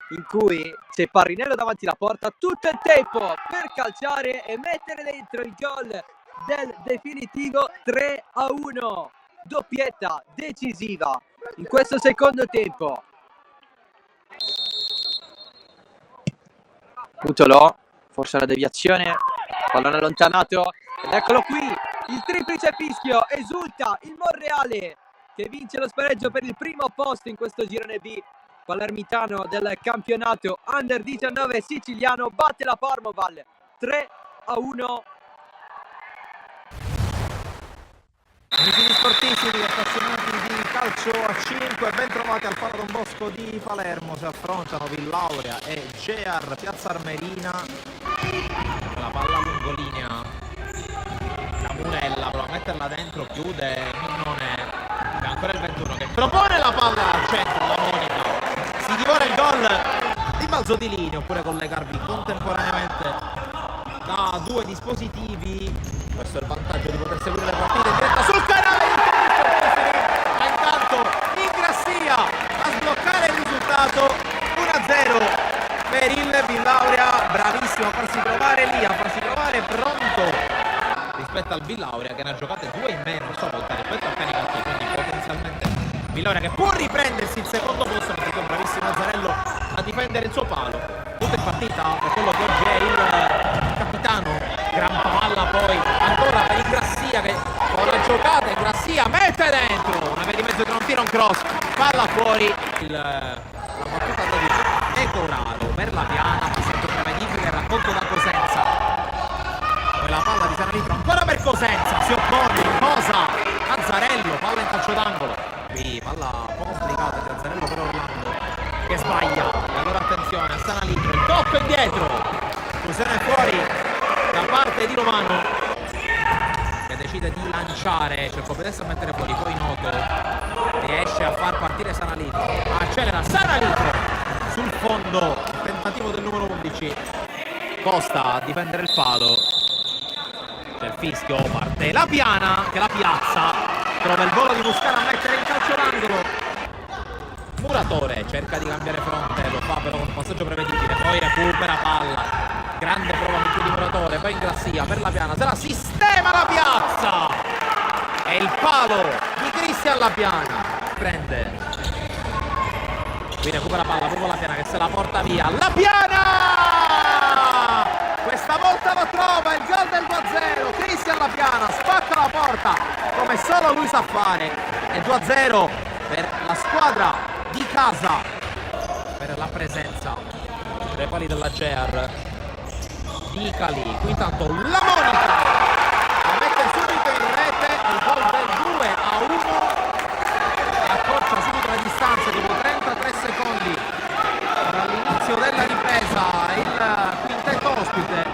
in cui c'è Parrinello davanti alla porta. Tutto il tempo per calciare e mettere dentro il gol del definitivo 3-1. Doppietta decisiva in questo secondo tempo. Mutolo, forse la deviazione, pallone allontanato ed eccolo qui, il triplice fischio, esulta il Monreale che vince lo spareggio per il primo posto in questo girone B palermitano del campionato Under 19 siciliano, batte la Parmonval 3-1. Amici sportivi, appassionati di calcio a 5, ben trovati al Faro Don Bosco di Palermo. Si affrontano Villauria e Gear Piazza Armerina. La palla lungolinea, la Murella prova a metterla dentro, chiude Mignone, e ancora il 21 che propone la palla al centro, la Monica si divora il gol di balzo di linea, oppure collegarvi contemporaneamente da due dispositivi. Questo è il vantaggio di poter seguire le partite in diretta sul canale YouTube, ma intanto Ingrassia a sbloccare il risultato 1-0 per il Villauria, bravissimo a farsi trovare lì, a farsi trovare pronto rispetto al Villauria che ne ha giocate due in meno a sua volta rispetto al Canicati, quindi potenzialmente Villauria che può riprendersi il secondo posto, perché è un bravissimo Azzarello a difendere il suo palo. Tutta in partita per quello che oggi è il capitano. Gran palla poi ancora per Ingrassia che con la giocata Ingrassia mette dentro una via di mezzo che non tira un cross, palla fuori. La battuta da Ecoraro per la Piana, passaggio prevedibile, raccolto da Cosenza, poi la palla di Sanalitro ancora per Cosenza, si oppone Cosa, Azzarello, palla in calcio d'angolo, qui palla un po' complicata di Azzarello per Orlando che sbaglia, e allora attenzione a Sanalitro, il tocco indietro, fusione fuori da parte di Romano che decide di lanciare, cerco per adesso a mettere fuori, poi Noto riesce a far partire Sanalitro, accelera Sanalitro sul fondo, il tentativo del numero 11, Costa a difendere il palo, c'è il fischio, parte la Piana che la piazza, trova il volo di Muscara a mettere in calcio d'angolo. Muratore cerca di cambiare fronte, lo fa però con un passaggio prevedibile, poi recupera palla, grande prova di Muratore, poi Ingrassia per la Piana, se la sistema la piazza e il palo di Cristian La Piana prende, qui recupera palla proprio La Piana che se la porta via, La Piana questa volta lo trova, il gol del 2-0, Cristian La Piana spacca la porta come solo lui sa fare, e 2-0 per la squadra di casa, per la presenza tra i pali della Gear di Cali. Qui intanto la Monica la mette subito in rete, il gol del 2-1, accorcia subito la distanza dopo 33 secondi dall'inizio della ripresa. Il quintetto ospite,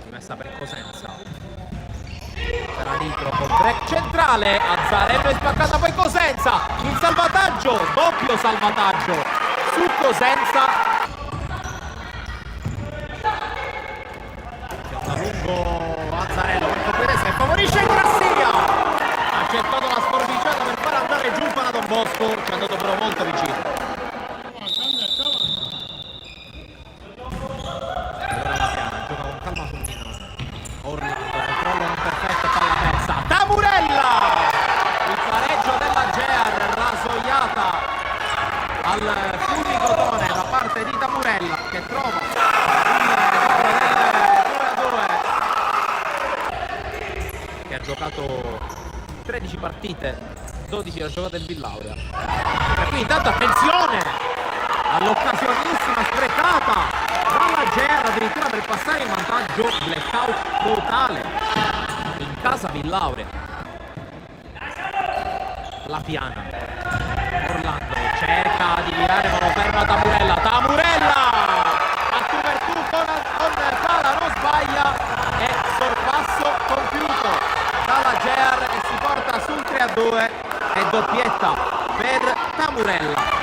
rimessa per Cosenza, Sanalitro col break centrale, Azzarello è spaccata, poi Cosenza, il salvataggio, doppio salvataggio su Cosenza, a lungo Azzarello per Coperese che favorisce Ingrassia, ha accettato la sforbiciata per far andare giù il Don Bosco, ci è andato però molto vicino. Allora La Piana gioca con calma sul Mino, Orlando controllo non perfetto, palla persa da Murella, il pareggio della Gear, rasoiata al fulmicotone da parte di Tamurella che trova il 2-2, che ha giocato 13 partite, 12 ha giocato il Villauria, e qui intanto attenzione all'occasionissima sprecata dalla Gear addirittura per passare in vantaggio, blackout totale in casa Villaurea. La Piana, Orlando cerca di virare ma lo ferma Tamurella, a tu per tu con Pala, non sbaglia e sorpasso compiuto dalla Gear e si porta sul 3-2 e doppietta per Tamurella.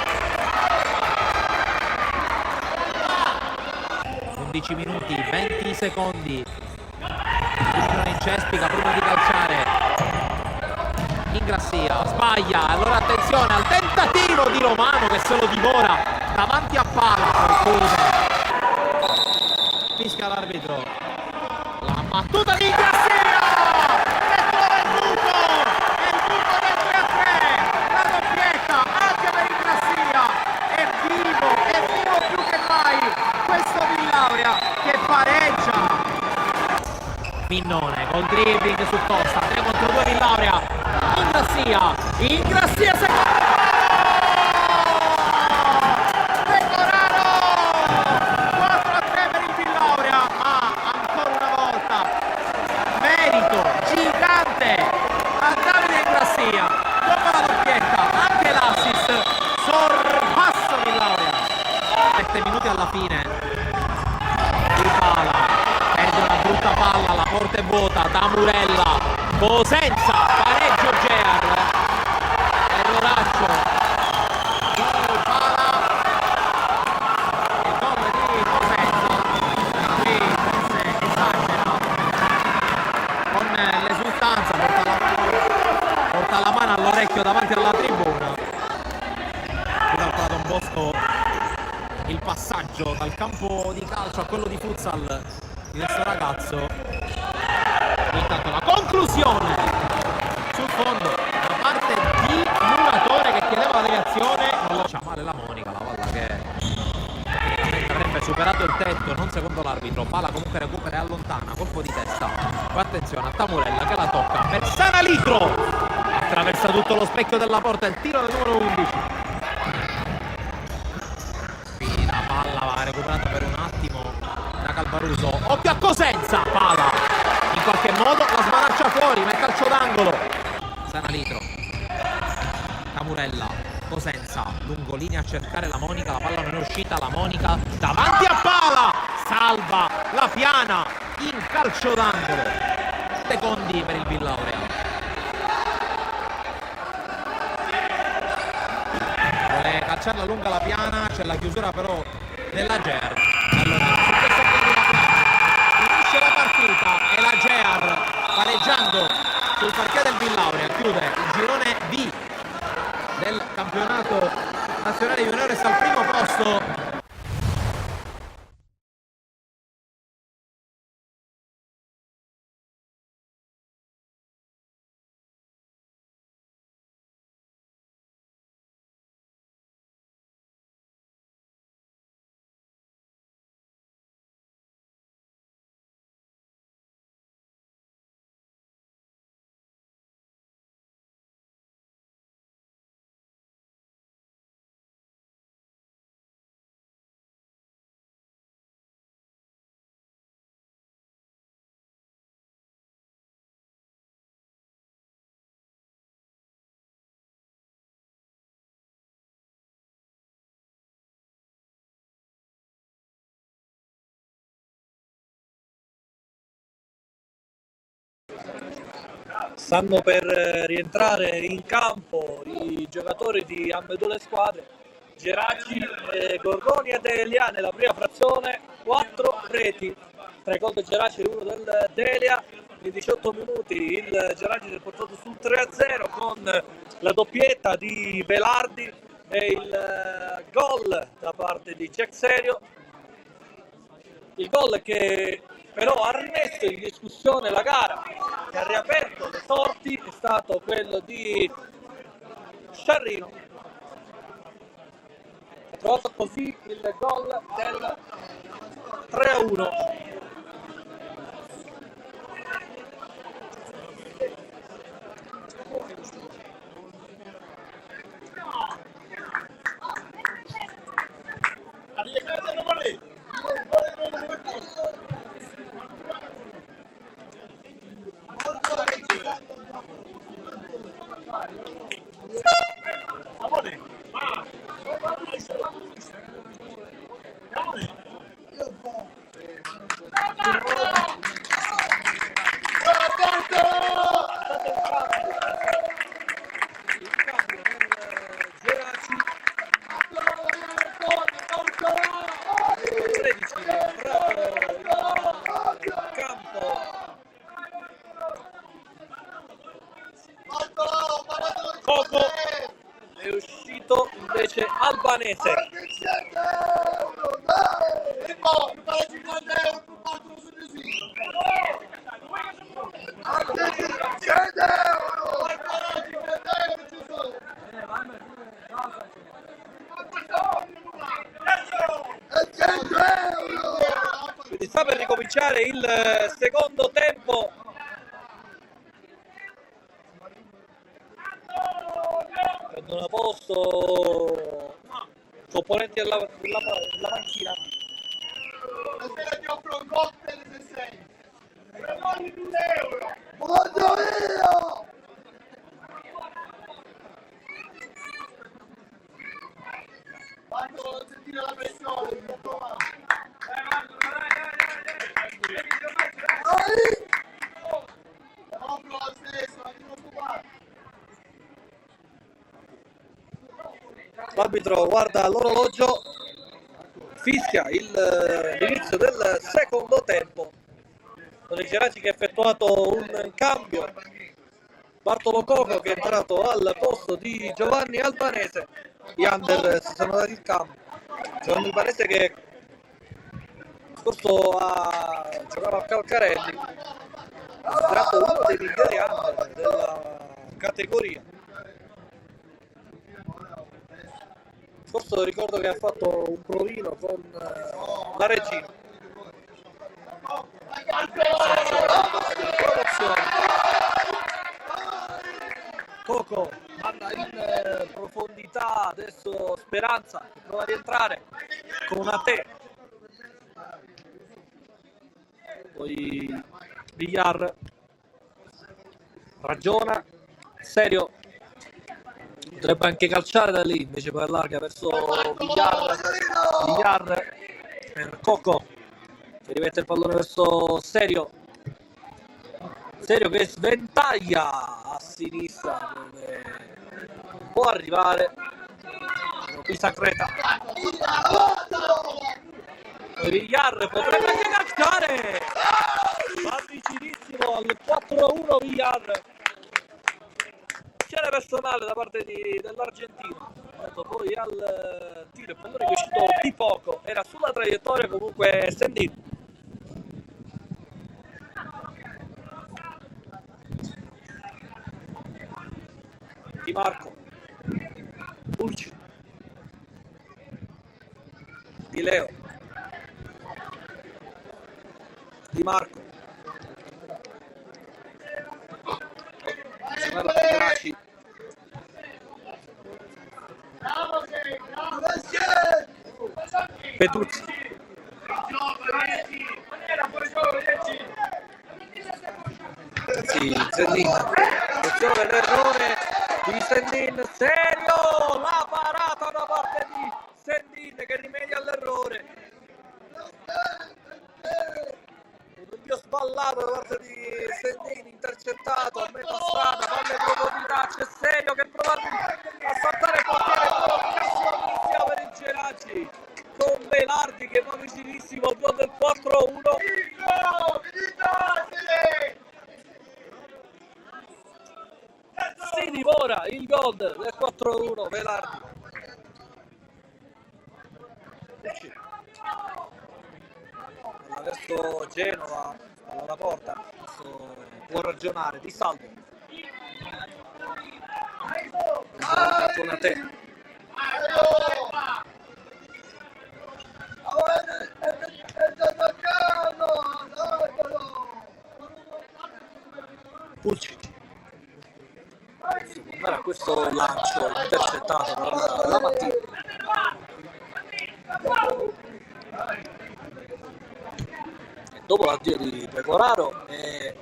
11 minuti, 20 secondi. In cespica prima di calciare. Ingrassia, sbaglia. Allora attenzione al tentativo di Romano che se lo divora davanti a Pala. Fischia l'arbitro. La battuta di Ingrassia! E trova il buco! È il buco del 3-3! La doppietta anche per Ingrassia! È vivo più che mai questo Villaurea che pareggia. Minnone col dribbling su Costa, 3 contro 2 Villaurea. Ingrassia secondo Pecoraro, 4-3 per il Villaurea, ma ancora una volta merito gigante a Davide Ingrassia. Dopo la doppietta anche l'assist, sorpasso Villaurea. 7 minuti alla fine di Pala, perde una brutta palla, la porta è vuota, Tamurella, Cosenza, pareggio Gear, erroraccio di Pala e gol di Cosenza. Qui forse esagera con l'esultanza, porta la mano all'orecchio davanti alla tribuna. Dal Don Bosco il passaggio dal campo di calcio a quello di futsal di questo ragazzo. Intanto la conclusione sul fondo da parte di Muratore che chiedeva la deviazione, non lascia male la Monica, la palla che avrebbe superato il tetto, non secondo l'arbitro. Pala comunque recupera e allontana, colpo di testa. Poi attenzione a Tamurella che la tocca per Sanalitro, attraversa tutto lo specchio della porta, il tiro del numero 11. Qui la palla va recuperata per un attimo da Calvaruso, occhio a Cosenza, Pala in qualche modo la smanaccia fuori, ma è calcio d'angolo. Sanalitro, Tamurella, Cosenza, lungolinea a cercare la Monica, la palla non è uscita, la Monica davanti a Pala, salva la Piana in calcio d'angolo. Secondi per il Villaurea. Vuole cacciarla lunga la Piana, c'è la chiusura però della Gear. Allora, su questo finisce la partita e la Gear, pareggiando sul parquet del Villaurea, chiude il girone B del campionato nazionale juniores al primo posto. Stanno per rientrare in campo i giocatori di ambedue le squadre, Geraci, Gorgoni ed Elia nella prima frazione, 4 reti, 3 gol del Geraci e 1 del Delia. In 18 minuti il Geraci si è portato sul 3-0 con la doppietta di Velardi e il gol da parte di Jack Serio. Il gol che però ha rimesso in discussione la gara, che ha riaperto le sorti, è stato quello di Sciarrino. Ha trovato così il gol del 3-1. Coco è uscito invece Albanese. Quindi sta per ricominciare il secondo tempo. Prendono a posto componenti della panchina. Quando sentire la pressione, L'arbitro guarda l'orologio, fischia l'inizio del secondo tempo. Con il Geraci che ha effettuato un cambio. Bartolo Coco che è entrato al posto di Giovanni Albanese. Gli under si sono dati il cambio. Giovanni Albanese che scorso giocava a Calcarelli, considerato uno dei migliori under della categoria. Scorso ricordo che ha fatto un provino con la Regina. Coco manda in profondità, adesso Speranza che prova a rientrare con una te. Poi Villar ragiona, Serio potrebbe anche calciare da lì, invece poi allarga verso Villar per Coco che rimette il pallone verso Serio che sventaglia a sinistra dove può arrivare Pisacreta. Villar potrebbe anche calciare, va vicinissimo al 4-1 Villar. C'era personale da parte dell'argentino, poi al tiro il pallone che è uscito di poco, era sulla traiettoria comunque Sendin. Di Marco, Pulci, Di Leo, Di Marco, Geraci, Petrucci, sì, Sendin, attenzione l'errore di Sendin, Serio, la parata da parte di Sendin che rimedia all'errore. Un dubbio sballato da parte di Sendin, intercettato a metà strada, palla in profondità, c'è Serio che prova a saltare il portiere, occasionissima per il Geraci con Velardi che va vicinissimo al gol del 4-1. Si divora il gol del 4-1 Velardi. Verso Genova alla porta, può ragionare di salvo. Con a te. Pulci. Guarda questo lancio intercettato dalla mattina. Dopo l'addio di Pecoraro è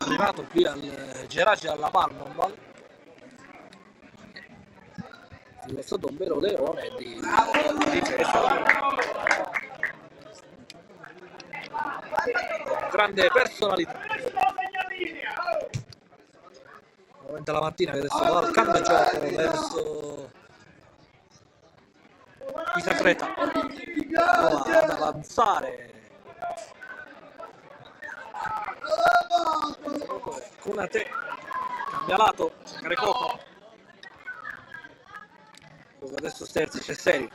arrivato qui al Geraci alla Palma Lo stato un vero leone di difesa, grande personalità. Ovviamente la mattina che adesso va al cambio gioco verso Isacreta, prova ad avanzare Conate, cambia lato, cercare Coco. Adesso sterzi, c'è Serio,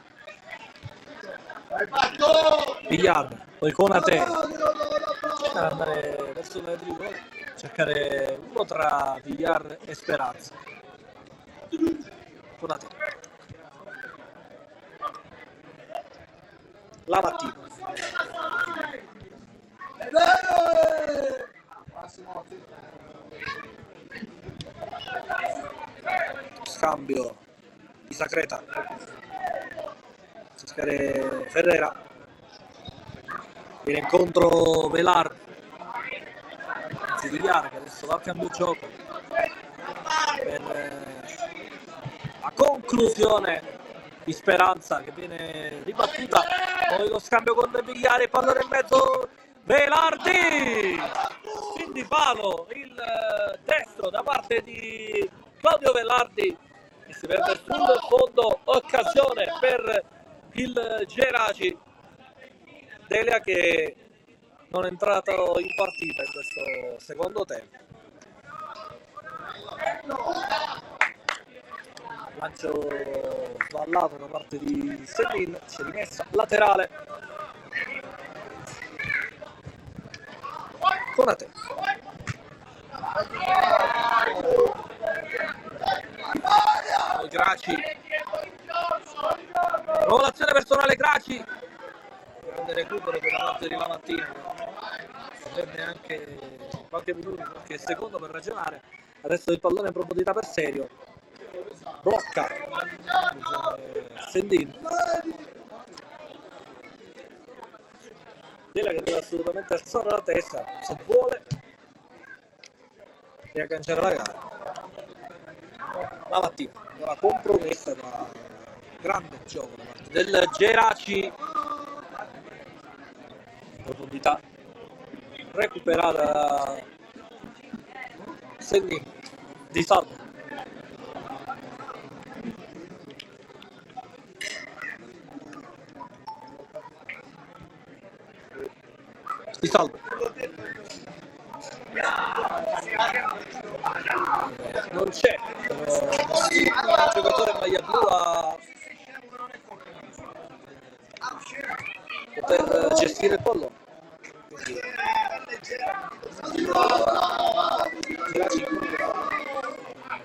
Villar, poi Conate, cercare di andare verso la tribuna, cercare uno tra Villar e Speranza. Conate, la mattina, scambio Isacreta, cercare Ferrera, viene incontro Velar, anzi Villar che adesso va al cambio gioco per la conclusione di Speranza che viene ribattuta, poi lo scambio con Villar, pallone in mezzo, Velardi, quindi palo il destro da parte di Claudio Velardi e si perde sul fondo, occasione per il Geraci. Delia che non è entrato in partita in questo secondo tempo. Lancio sballato da parte di Sedin, si è rimessa laterale. Conate. Graci. Regolazione personale Graci. Grande recupero per la parte di la mattina. Serve anche qualche minuto, qualche secondo per ragionare. Adesso il pallone in profondità per Serio. Blocca Sendin. Della che deve assolutamente alzare la testa se vuole e agganciare la gara. La mattina una compromessa da grande gioco da parte del Geraci, profondità recuperata da Sendin di salvo. Di salvo. Non c'è un giocatore maglia blu a poter gestire il pallone.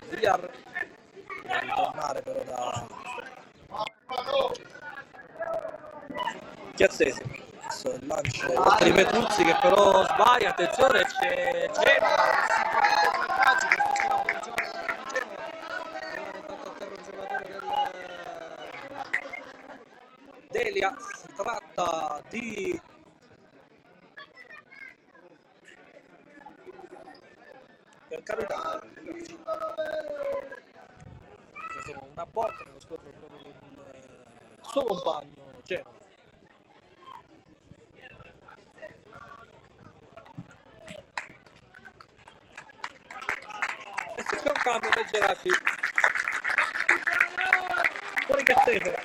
Villar deve tornare però da Chiazzese. Adesso il lancio di Petruzzi che però sbaglia, attenzione, c'è Genova Delia, si tratta di per capitano una botta nello scontro proprio con il suo compagno Genova. E si c'è un cambio del Geraci fuori Cattese,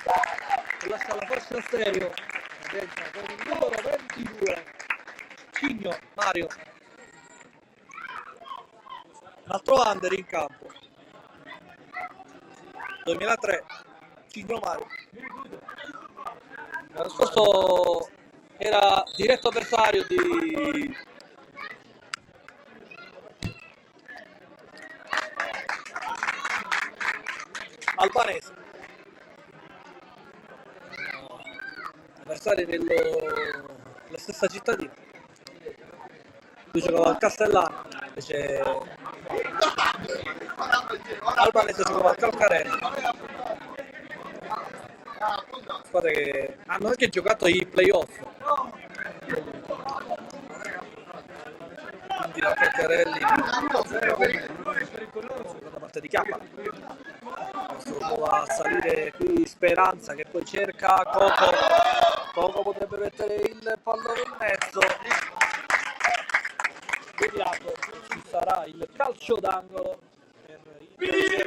lascia la forza Stereo, entra con il numero 22 Cigno Mario, un altro under in campo, 2003 Cigno Mario. L'anno scorso era diretto avversario di Albanese, avversari della stessa cittadina. Lui giocava al Castellano, invece Albanese giocava al Calcarello. Squadre che hanno anche giocato i playoff, quindi la Calcarelli da parte di Chiappa. Adesso prova a salire qui Speranza che poi cerca Coco potrebbe mettere il pallone in mezzo. Vediamo ci sarà il calcio d'angolo per il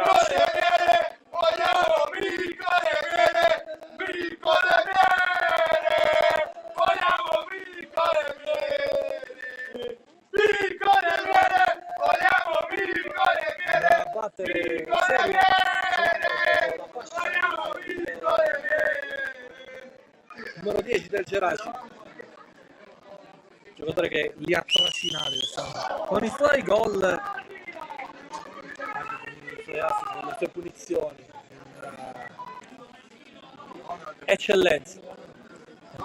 battere numero 10 del Geraci, giocatore che li ha trascinati con i suoi gol, anche con i suoi assist, con le sue punizioni, eccellenza.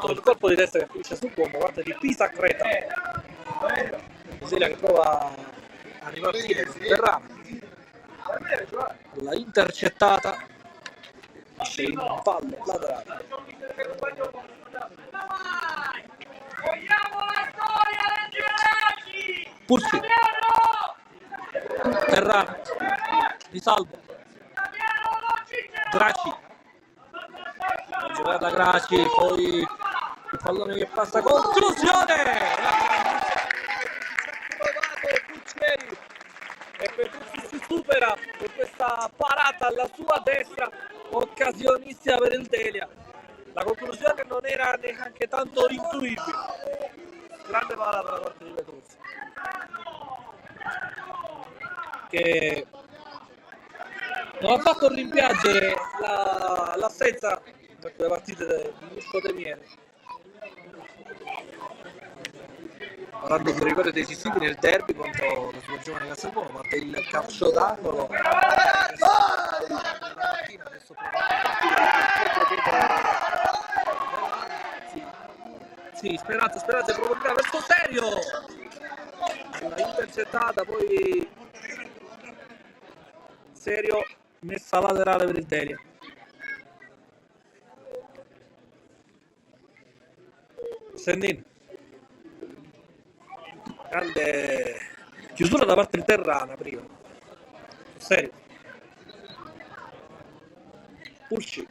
Il colpo di testa che finisce sul bombo, guarda di Pisa Creta, Brasilia che prova a ripartire su Ferrara, la intercettata, esce in fallo laterale. Pulci, Ferrara, Di Salvo, Graci, la giocata Graci, poi il pallone che passa, conclusione! E Petrucci si supera con questa parata alla sua destra, occasionissima per il Delia. La conclusione non era neanche tanto intuibile. Grande parata da parte di Petrucci, che non ha fatto rimpiangere l'assenza per quelle partite di Mirko Temiere. Parlando di rigore decisivi nel derby contro la sua giovane Castelbuono, parte il calcio d'angolo. Adesso sì, Speranza provoca verso Serio, la intercettata, poi Serio messa laterale per il Delia. Sendin, grande chiusura da parte di Terrana prima, Serio, Pulci,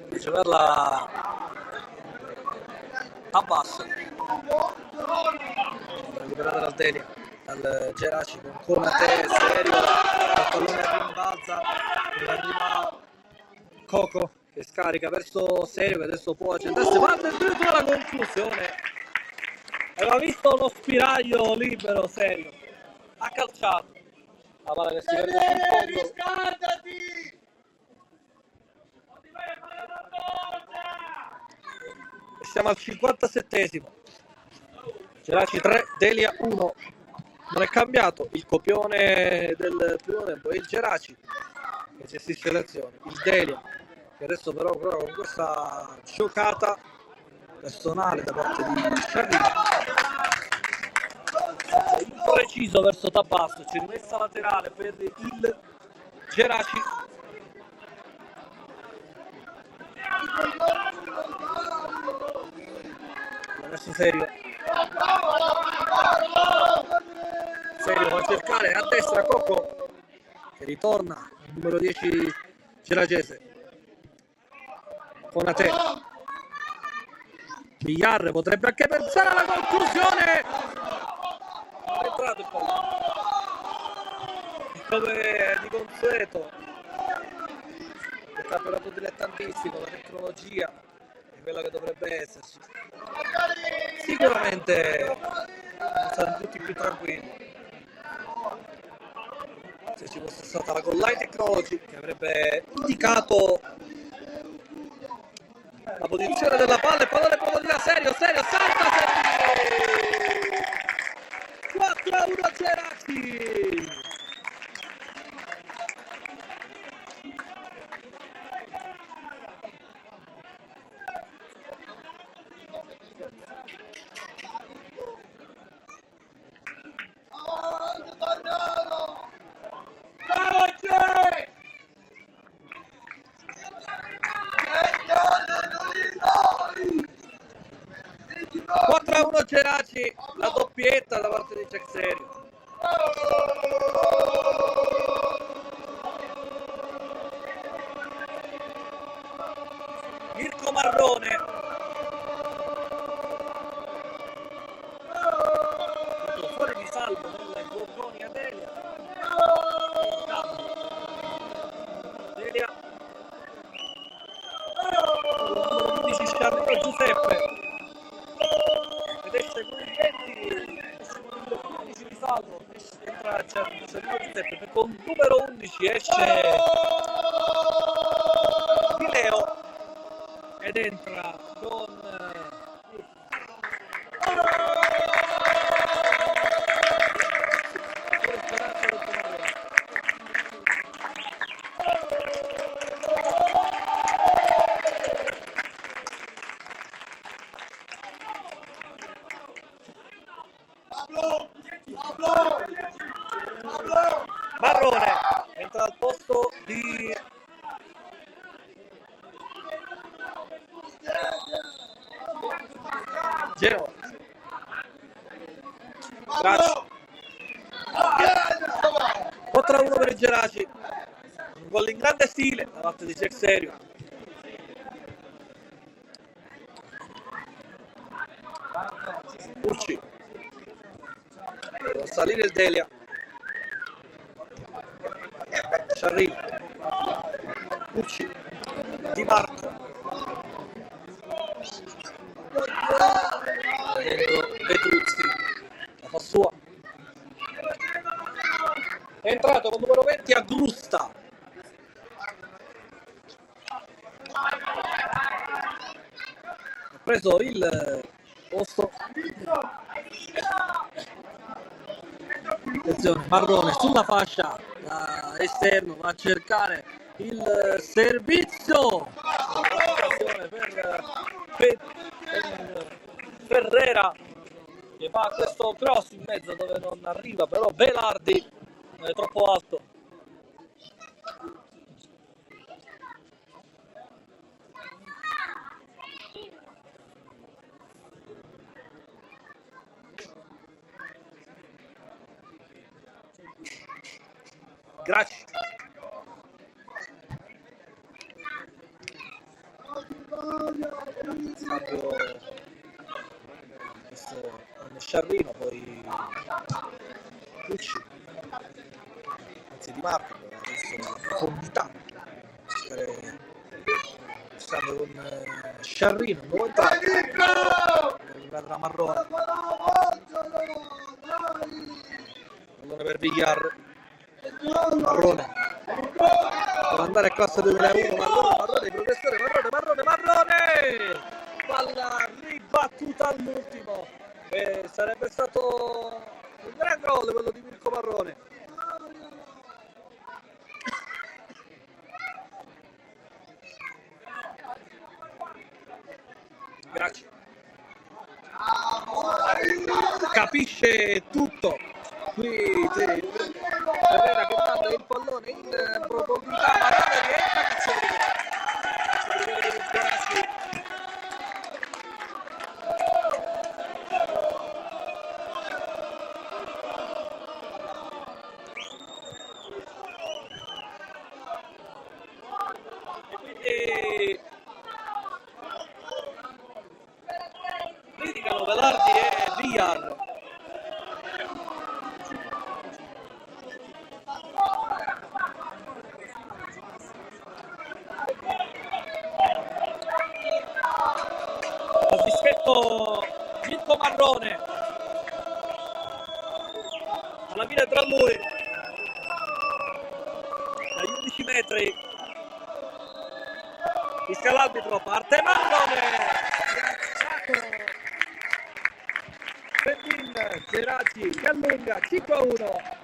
invece per la Abbas, liberata dal Delia, dal Geraci con Conate, Serio, il pallone rimbalza, arriva Coco che scarica verso Serio, che adesso può accendersi, guarda addirittura la conclusione, aveva visto lo spiraglio libero Serio, ha calciato la palla che si vede sul fondo. Siamo al 57esimo, Geraci 3, Delia 1, non è cambiato il copione del primo tempo, è il Geraci che gestisce l'azione, il Delia che adesso però con questa giocata personale da parte di Sciarrini, impreciso verso Tabasso, c'è rimessa laterale per il Geraci. Verso Serio va a cercare a destra Coco che ritorna il numero 10 geragese, Conate, Bigliar potrebbe anche pensare alla conclusione, non è entrato il pallone, come di consueto il campionato dilettantissimo, la tecnologia è quella che dovrebbe esserci. Sicuramente sono stati tutti più tranquilli se ci fosse stata la goal line technology che avrebbe indicato la posizione della palla, il pallone proprio di Serio, salta Serio, 4-1 Geraci. Geraci la doppietta da parte di Cexerio. Mirko Marrone, fuori di salvo nel Gorgoni a Delia. Delia, numero 15 Scarlino Giuseppe, ed esce con il 20, esce con il 15 di salvo, entra Scarlino Giuseppe, con il numero 11 esce Di Leo ed entra con Marrone, entra al posto di Genova. Braccio. 4-1 per i Geraci. Un gol in grande stile da parte di Cexerio. Pucci. Deve salire il Delia. Sciarrino. Pucci. Di Marco. Dentro Petruzzi. La fa sua. È entrato con numero 20 a Grusta. Ha preso il posto. Attenzione, Marrone sulla fascia da esterno, va a cercare il servizio. Occasione per Ferrera che fa questo cross in mezzo dove non arriva, però Velardi è troppo alto. Grazie. Adesso Sciarrino, poi Pucci, anzi Di Marco, adesso la profondità, stando con Sciarrino, nuovo entrato, arrivata la Marrone, pallone per Vigliar, Marrone, deve andare a classe 2001, Marrone, il professore, Marrone, palla ribattuta all'ultimo, sarebbe stato un gran gol quello di Mirko Marrone. Grazie. Capisce tutto. Qui Ferrera che manda il pallone in profondità, Marrone rientra, cazzo di criticano Velardi e Villar. Ha dischetto Mirko Marrone alla fine tra lui dagli 11 metri fischia l'arbitro, parte Marrone, ghiacciato Fedin, Geraci che allunga 5-1.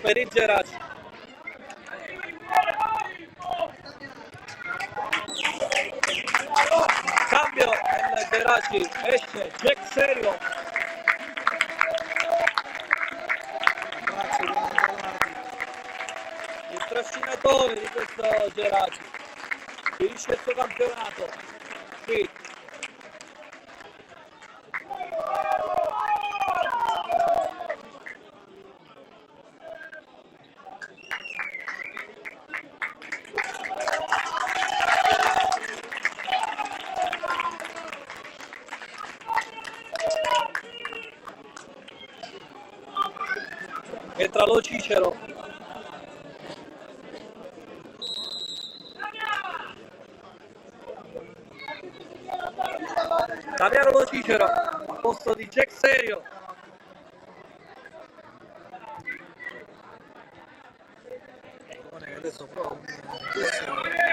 Per il Geraci. Cambio il Geraci. Geraci, esce Jack Serio. Abbraccio di Angelardi, il trascinatore di questo Geraci. Finisce il suo campionato qui. Entra Lo Cicero. Damiano Lo Cicero a posto di Jack Serio. Adesso prova un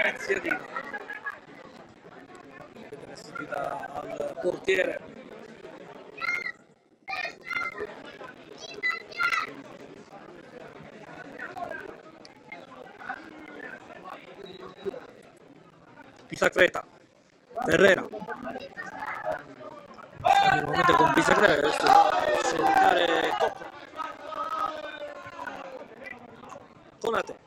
iniziativa. Viene restituita al portiere. Pisacreta, Ferrera. Nuovamente con Pisacreta adesso cercare Cocco. Conate.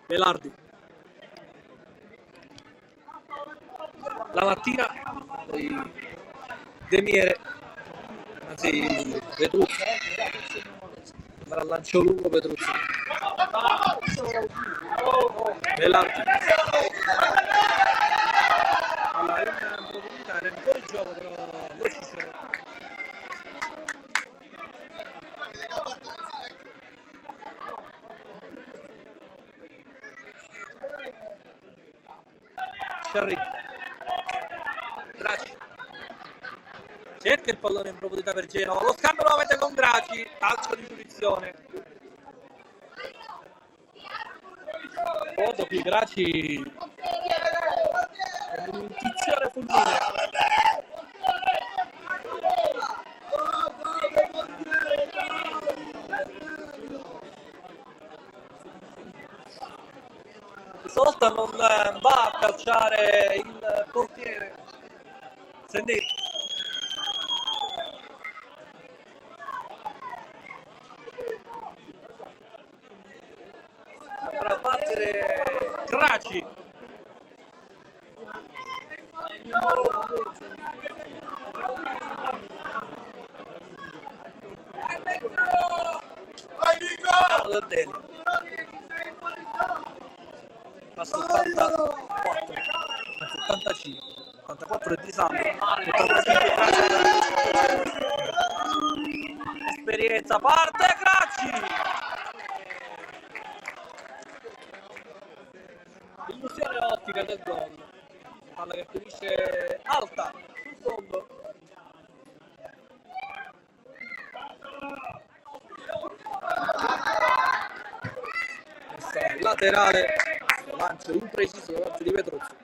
Velardi. La mattina Demiere, anzi Petruzzi. Andrà al lancio lungo Petruzzi. Velardi. Allora, era in profondità, era in fuori gioco, però Lo Cicero. Sciarri. Graci. Cerca il pallone in profondità per Genova. Lo scambio nuovamente con Graci. Calcio di punizione. Foto qui Graci. Un'intuizione fulminea. Stavolta non va a calciare il portiere. Sentite. Andrà a battere Graci. Del Delio. Passa 84, 75, 84 è di Sandro, 85 esperienza, parte Graci! Illusione ottica del gol, palla che finisce alta, sul fondo. Laterale, lancio impreciso da parte di Petruzzi.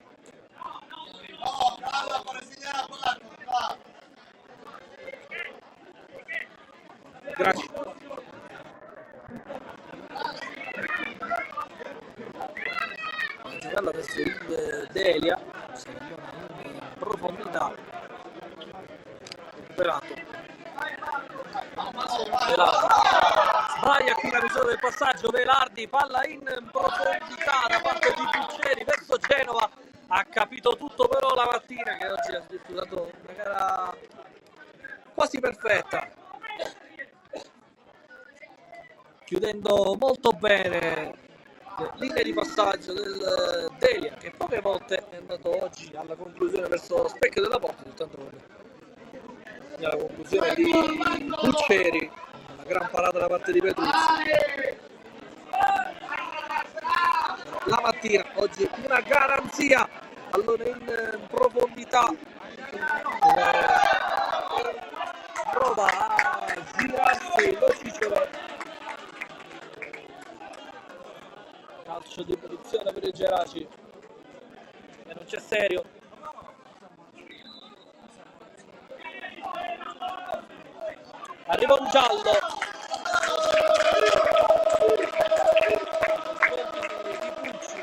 Grazie. Giocando adesso il Delia, in profondità, recuperato. Sbaglia qui la misura del passaggio, Velardi, palla in profondità da parte di Pucceri verso Genova. Ha capito tutto però la mattina, che oggi ha disputato una gara quasi perfetta, chiudendo molto bene le linee di passaggio del Delia, che poche volte è andato oggi alla conclusione verso lo specchio della porta, soltanto alla conclusione di Pucceri. Una gran parata da parte di Petruzzi. La mattina oggi una garanzia, allora in profondità prova a girarsi Lo Cicero. Calcio di posizione per il Geraci e non c'è Serio. Arriva un giallo. Di Pucci.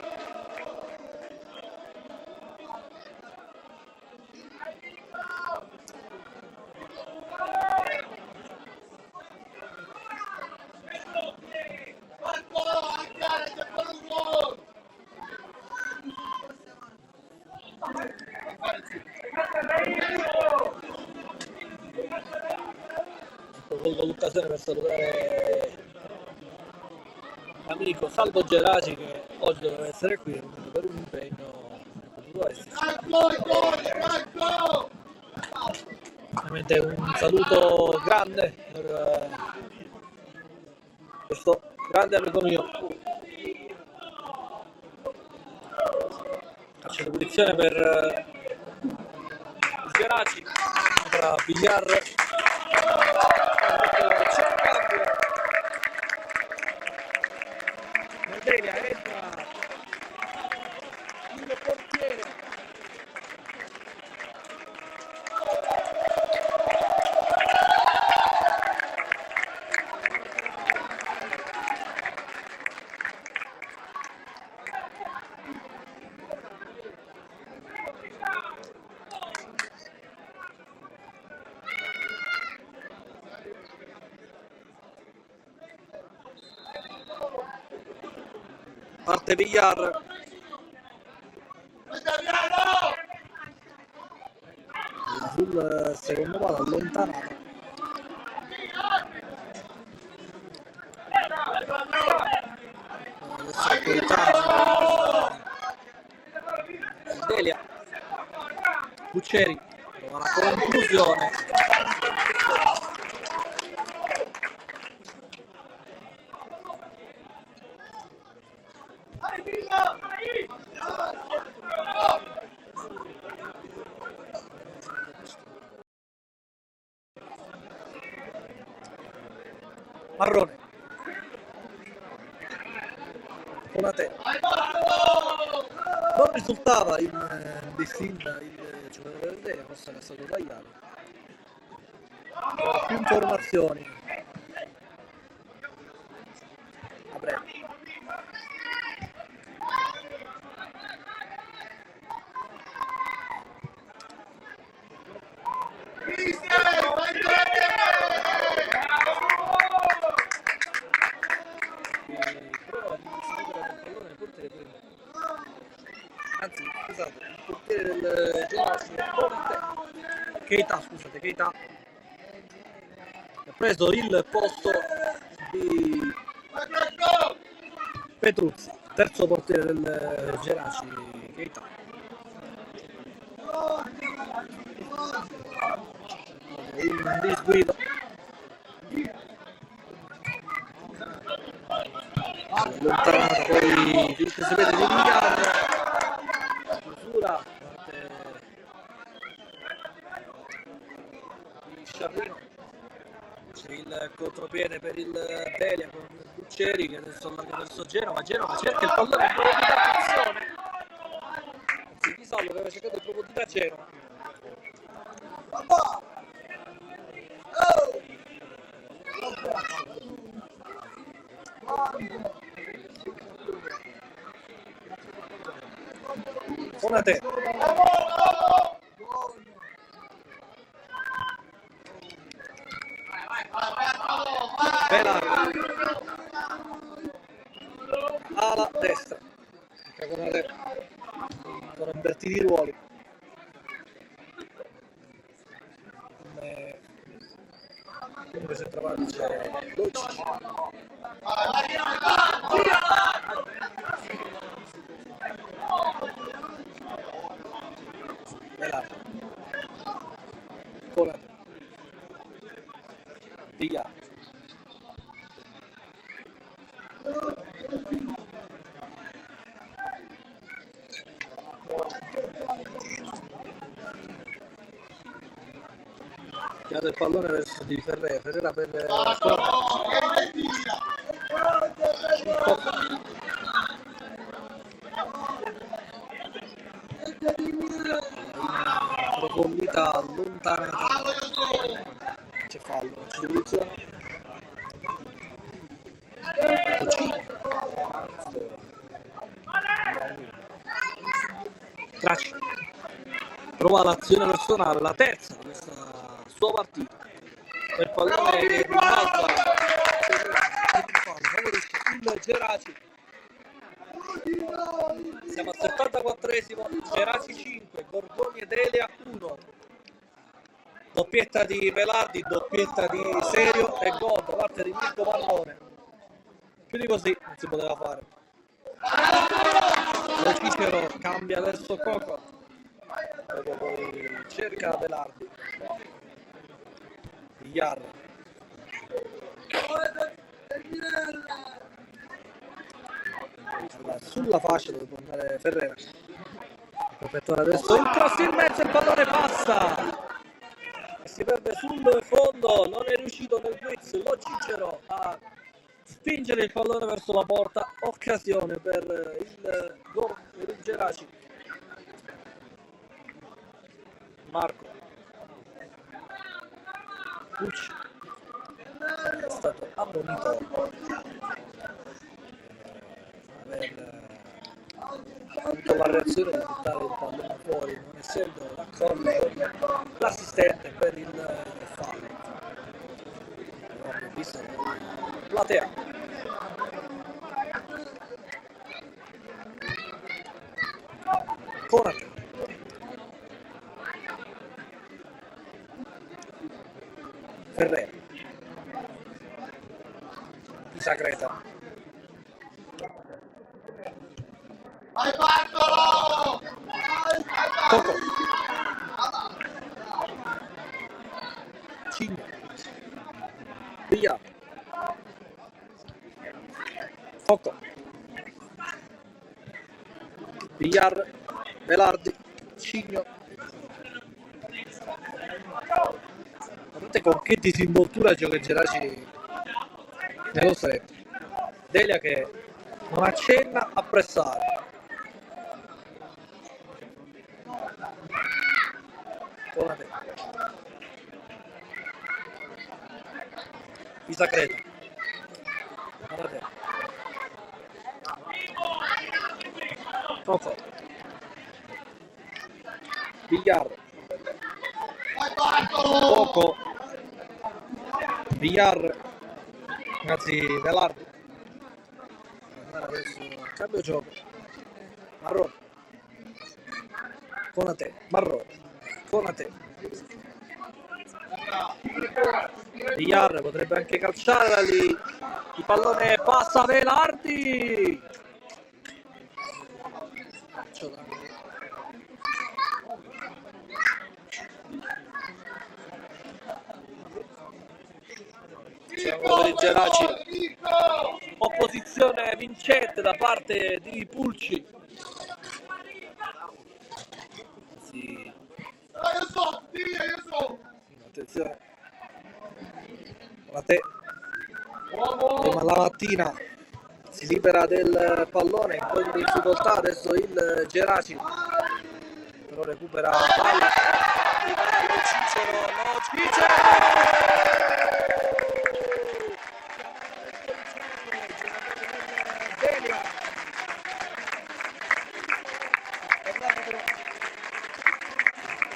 Colgo l'occasione per salutare l'amico Salvo Geraci che oggi doveva essere qui per un impegno potuto esserci. Ovviamente un saluto grande per questo grande amico mio. Calcio di punizione per Geraci tra Villar. C'è il cambio. Delia entra il portiere. Parte Villar. Sul secondo palo allontanato. Adesso è Coitano. Delia. Pucceri. Trova la conclusione. Marrone. Conate. Non risultava in Destinda il giocatore del Delia, forse era stato tagliato. Più informazioni a breve. Anzi, scusate, il portiere del Geraci Keita ha preso il posto di Petruzzi, terzo portiere del Geraci Keita. Un disguido. Allontanato poi il si vede di Villar. Chiusura di Sciarrino. C'è il contropiede per il Delia con Buccieri che adesso allarga verso Genova cerca il pallone in profondità, attenzione. Anzi, Di Salvo che aveva cercato in profondità Genova. Conate. Bella ala destra. Conate sono invertiti i ruoli. Comunque se trovate c'è 12. Conate. Via. Chiede il pallone verso di Ferrera per profondità allontanata. C'è fallo, c'è soluzione. Tracci prova l'azione personale, la terza di questa sua partita. Il pallone che rimbalza favorisce il Geraci. Siamo al 74esimo, Geraci 5, Gorgoni e Delia 1. Doppietta di Velardi, doppietta di Serio e gol da parte di Mirko Marrone. Più di così non si poteva fare. Lo Cicero cambia verso Coco, poi cerca Velardi. Villar. Sulla fascia dove può andare Ferrera. Protettore adesso il cross in mezzo, il pallone passa e si perde sul fondo. Non è riuscito nel blitz Lo Cicero a spingere il pallone verso la porta. Occasione per il Geraci. Marco Pucci è stato ammonito aver avuto la reazione di buttare il pallone fuori, non essendo d'accordo con l'assistente per il fallo. Abbiamo visto platea. Conate. Ferrera. Sacreta. Vai Bartolo! Coco. Cigno. Via. Coco. Villar. Velardi. Cigno. Guardate con che disinvoltura gioca il Geraci nello stretto. Delia che non accenna a pressare. Conate. Isacreta. Conate. Coco. Villar. Vai Bartolo! Coco. Villar. Anzi, Velardi. Andare adesso a cambio gioco. Marrone. Conate. Marrone. Conate. Villar potrebbe anche calciare da lì. Il pallone passa Velardi. C'è Geraci. Opposizione vincente da parte di Pulci. Sì. Io so! Attenzione. Conate. Ma la mattina si libera del pallone, un po' di difficoltà adesso il Geraci, però recupera la palla. Lo Cicero. Delia. Per l'arbitro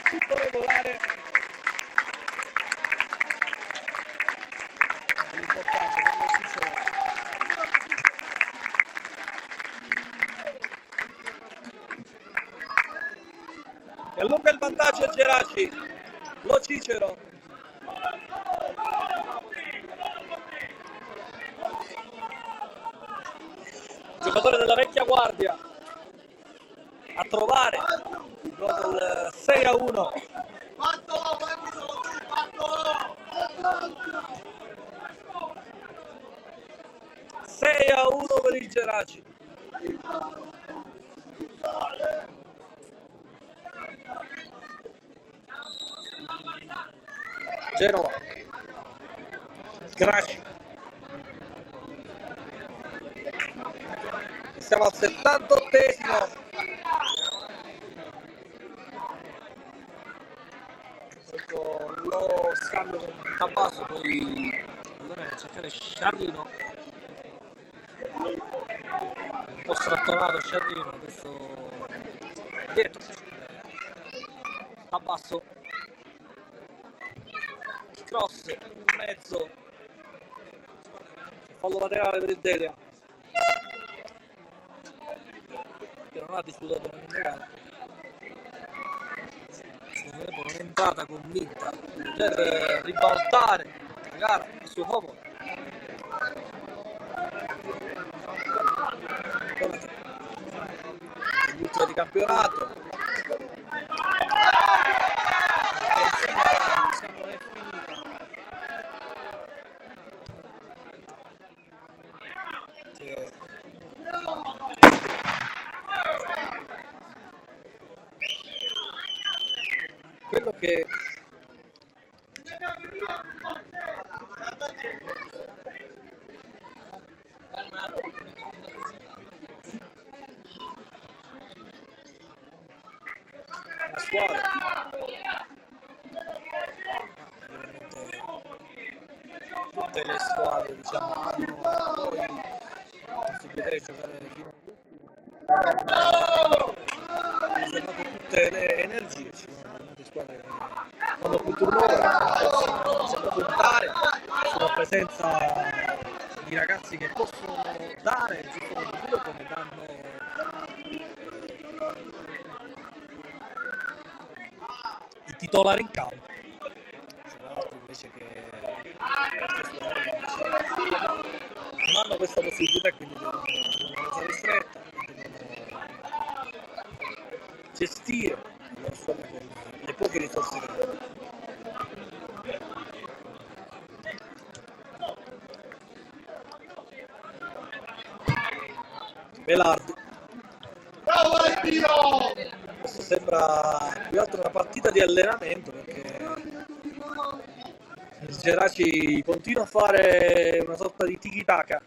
tutto regolare. L'importante per lo Cicero. E allunga il vantaggio il Geraci. Lo Cicero. Giocatore della vecchia guardia a trovare il gol del 6-1. Bartolo! Bartolo! 6-1 per il Geraci. Genova. Graci. Siamo al 78esimo. Lo scambio con Tabasso, poi allora cercare Sciarrino. Un po' strattonato Sciarrino, adesso dietro. Tabasso. Cross in mezzo. Fallo laterale per il Delia. non ha disputato una gara, secondo me non è entrata convinta di poter ribaltare la gara a suo favore. L'ultimo di campionato, diciamo, è finita. Quello che la squadra tutte le squadre, diciamo, hanno poi la possibilità di giocare fino hanno usato tutte le energie. Ci sono molte squadre che fanno più turnover, possono puntare sulla presenza di ragazzi che possono dare il giusto contributo come danno i titolari in campo. Invece che non hanno questa possibilità e quindi devono usare ristretta, devono gestire la squadra con le poche risorse che hanno. Velardi, Bravo Dio! questo sembra più altro una partita di allenamento, perché il Geraci continua a fare una sorta di tiki-taka.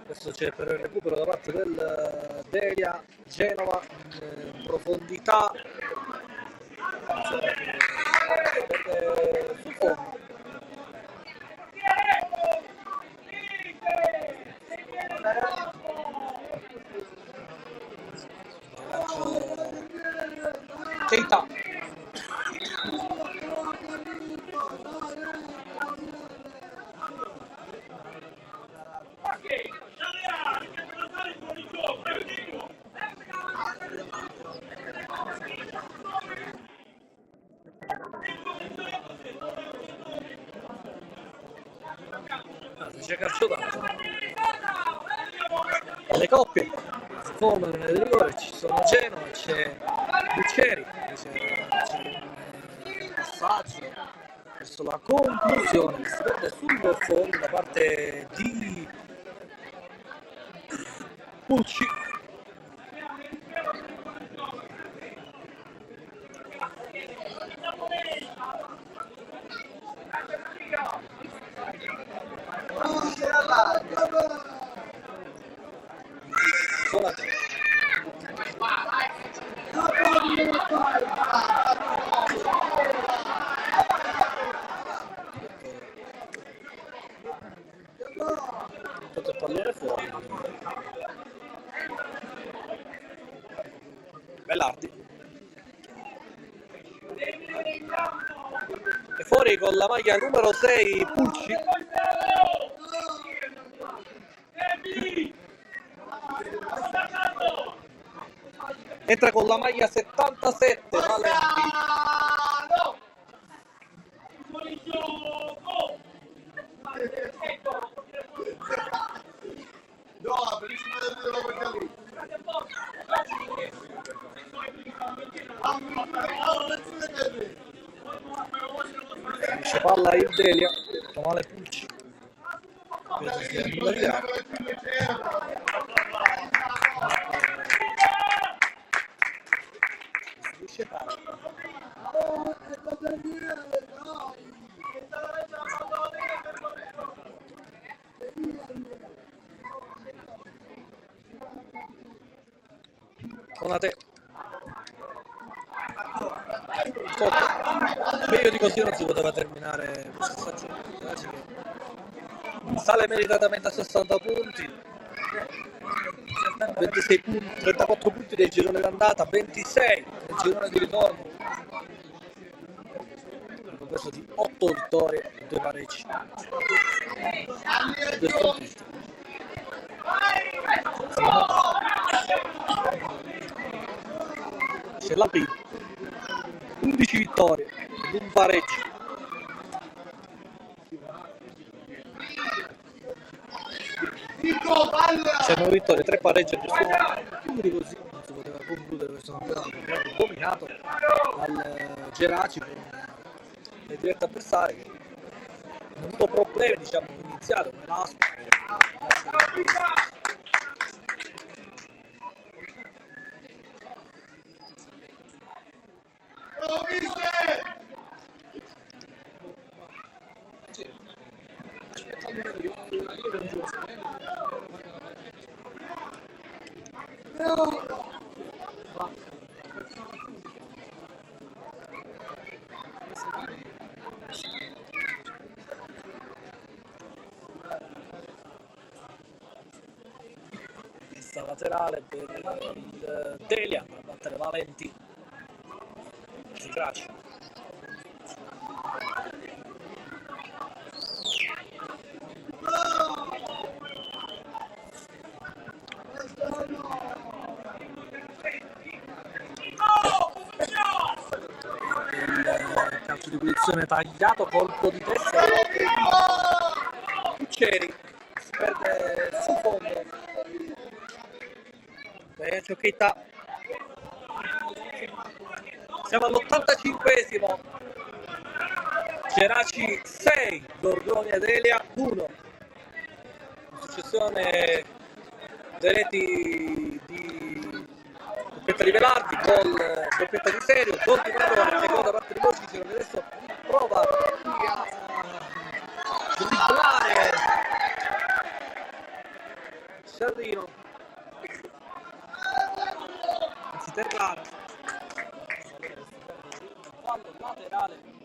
Adesso c'è per il recupero da parte del Delia, Genova in profondità, sul fondo. Keita, c'è calcio d'angolo. Le coppie si formano nel rigore, ci sono Genova, c'è Buccieri, c'è un passaggio verso la conclusione che si vede sul fondo da parte di Pucci. Solate. Tutto il pallone fuori. Velardi. E fuori con la maglia numero 6 Pucci. Entra con la maglia 77 Valenti. No, bellissima della quella lì. Finisce palla il Delia, male Pucci. Penso sia nulla di grave. Finisce palla. Conate. Meglio di così non si poteva terminare questa stagione. Sale meritatamente a 60 punti, 26 punti, 34 punti del girone d'andata, 26 del girone di ritorno. Con questo di 8 vittorie e 2 pareggi. 2 sconfitte. c'è la prima, 11 vittorie ed un pareggio. Nico, palla! C'è 9 vittorie, 3 pareggi e 2 sconfitte. Quindi così non si poteva concludere questo campionato dominato dal Geraci con le dirette avversarie che hanno avuto problemi, diciamo, iniziali come l'Asco. Bravo, mister! Pista laterale per il Delia per battere Valenti su Graci. Il calcio di punizione tagliato, colpo di testa Cuccieri, si perde sul fondo. Ciocchetta. Siamo all'85esimo. Geraci 6, Gorgonia Delia 1. In successione delle reti di doppietta di Velardi, gol doppietta di Serio, gol di Marrone, seconda parte di Vocicero che adesso prova a dribblare Sciarrino, anzi Terrara, fallo laterale.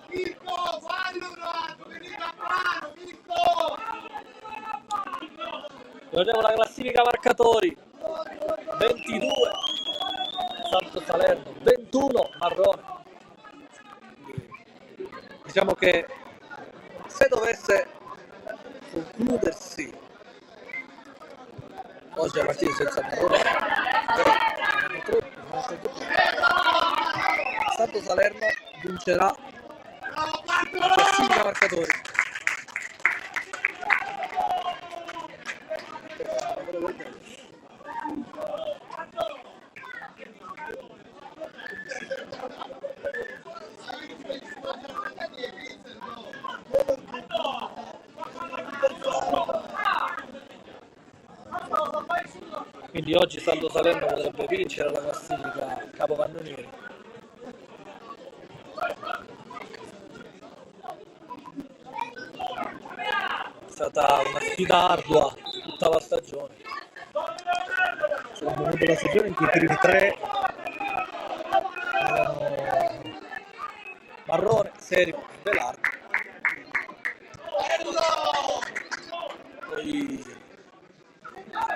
Nico, fallo, Rato! Veniva a mano, Nico! Guardiamo la classifica marcatori: 22 Santo Salerno, 21 Marrone. Diciamo che se dovesse concludersi oggi la partita senza Marrone, Santo Salerno vincerà la classifica marcatori. Quindi oggi Santo Salerno potrebbe vincere la classifica capocannonieri. È stata una sfida ardua tutta la stagione. C'è un momento della stagione in cui i primi tre erano Marrone, Serio e Velardi. Poi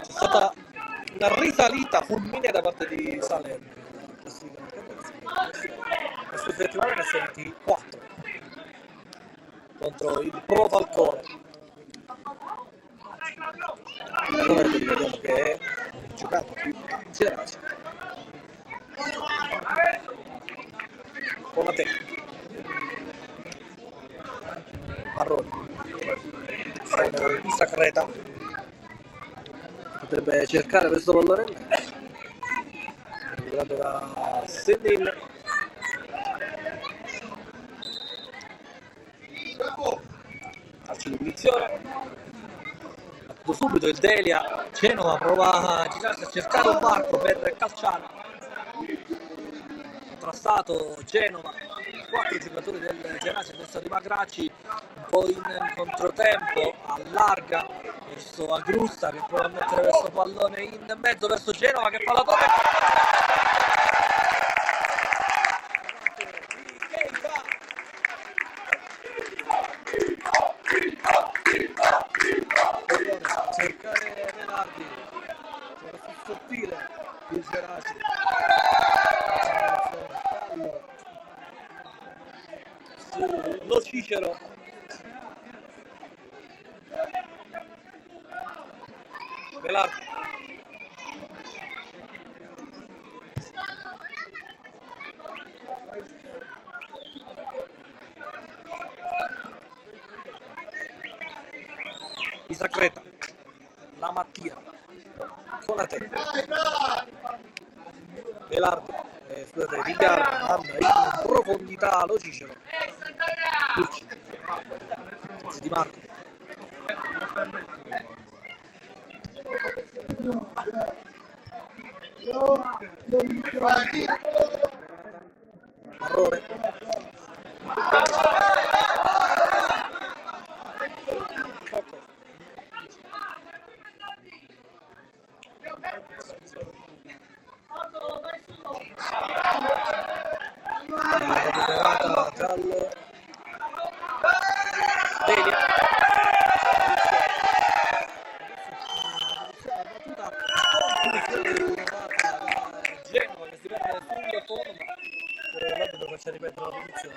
c'è stata una risalita fulminea da parte di Salerno. Questa settimana ne ha segnati 4 contro il Pro Falcone. Allora vediamo che è giocato più a Geraci con la tecnica. Marrone in pista Creta potrebbe cercare questo pallone arrivato da Sendin. Calcio di punizione subito il Delia. Genova prova a girarsi a cercare un varco per calciare, contrastato Genova, 4 giocatori del Geraci, adesso arriva Graci un po' in controtempo, allarga verso Agrusta che prova a mettere questo pallone in mezzo verso Genova che fa la torre. Cercare Velardi, c'era più sottile il Geraci. Lo Cicero. Velardi. Pisacreta, la Mattia, Conate, Velarde, scusate, Vigliar, manda in profondità Lo Cicero, Lucci, Di Marco, Marrone, Cocco, recuperata giallo, Delia, Genova che si prende sul fondo, ma lo faccia ripetere la posizione.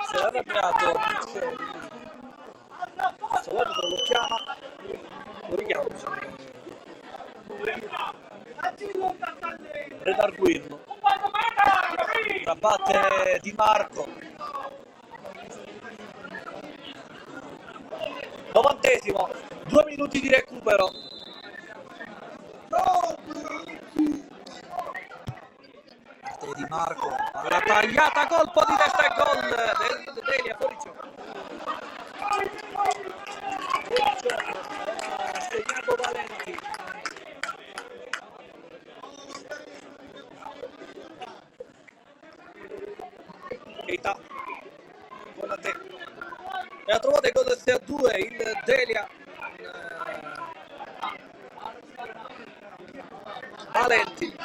Si è arrabbiato, questo l'arbitro lo chiama, lo richiama, redarguirlo, trabatte Di Marco, 90esimo, 2 minuti di recupero. Di Marco, alla tagliata, colpo di testa e gol del Delia, fuori gioco. Ha segnato Valenti. Keita, con la te. E ha trovato il gol del 6-2 il Delia. Valenti.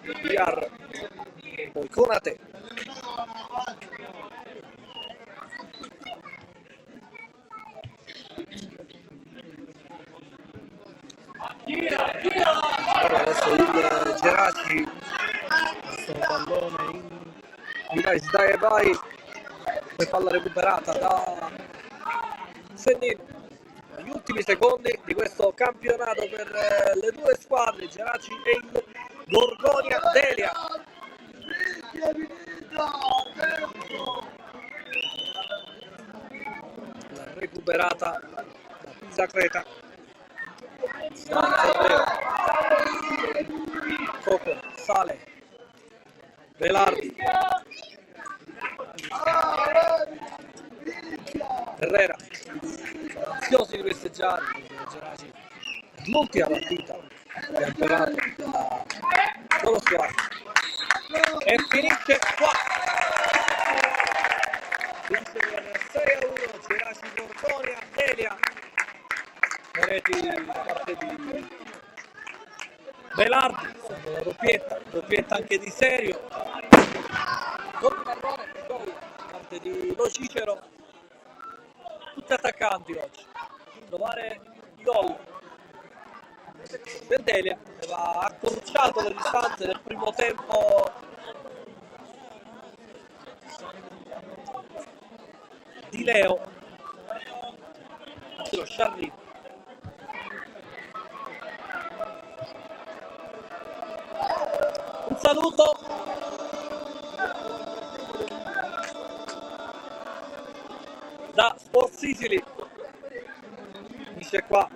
Vigliar, poi Conate, allora adesso il Geraci, questo pallone in dai e vai, poi palla recuperata da Sennino. Gli ultimi secondi di questo campionato per le due squadre, Geraci e il Gorgonia Delia. La recuperata da Pisacreta. Cocco, sale, Velardi, Herrera, ansiosi di festeggiare, Geraci, l'ultima partita del campionato dello squadra, e finisce qua, finisce per 6-1, Geraci Gorgonia Delia, reti da parte di Velardi, una doppietta anche di Serio, doppio pallone e gol da parte di Lo Cicero, tutti attaccanti oggi, trovare i gol per Delia, aveva accorciato le distanze del primo tempo di Leo, anzi lo Sciarrino. Un saluto da Sport Sicily, finisce qua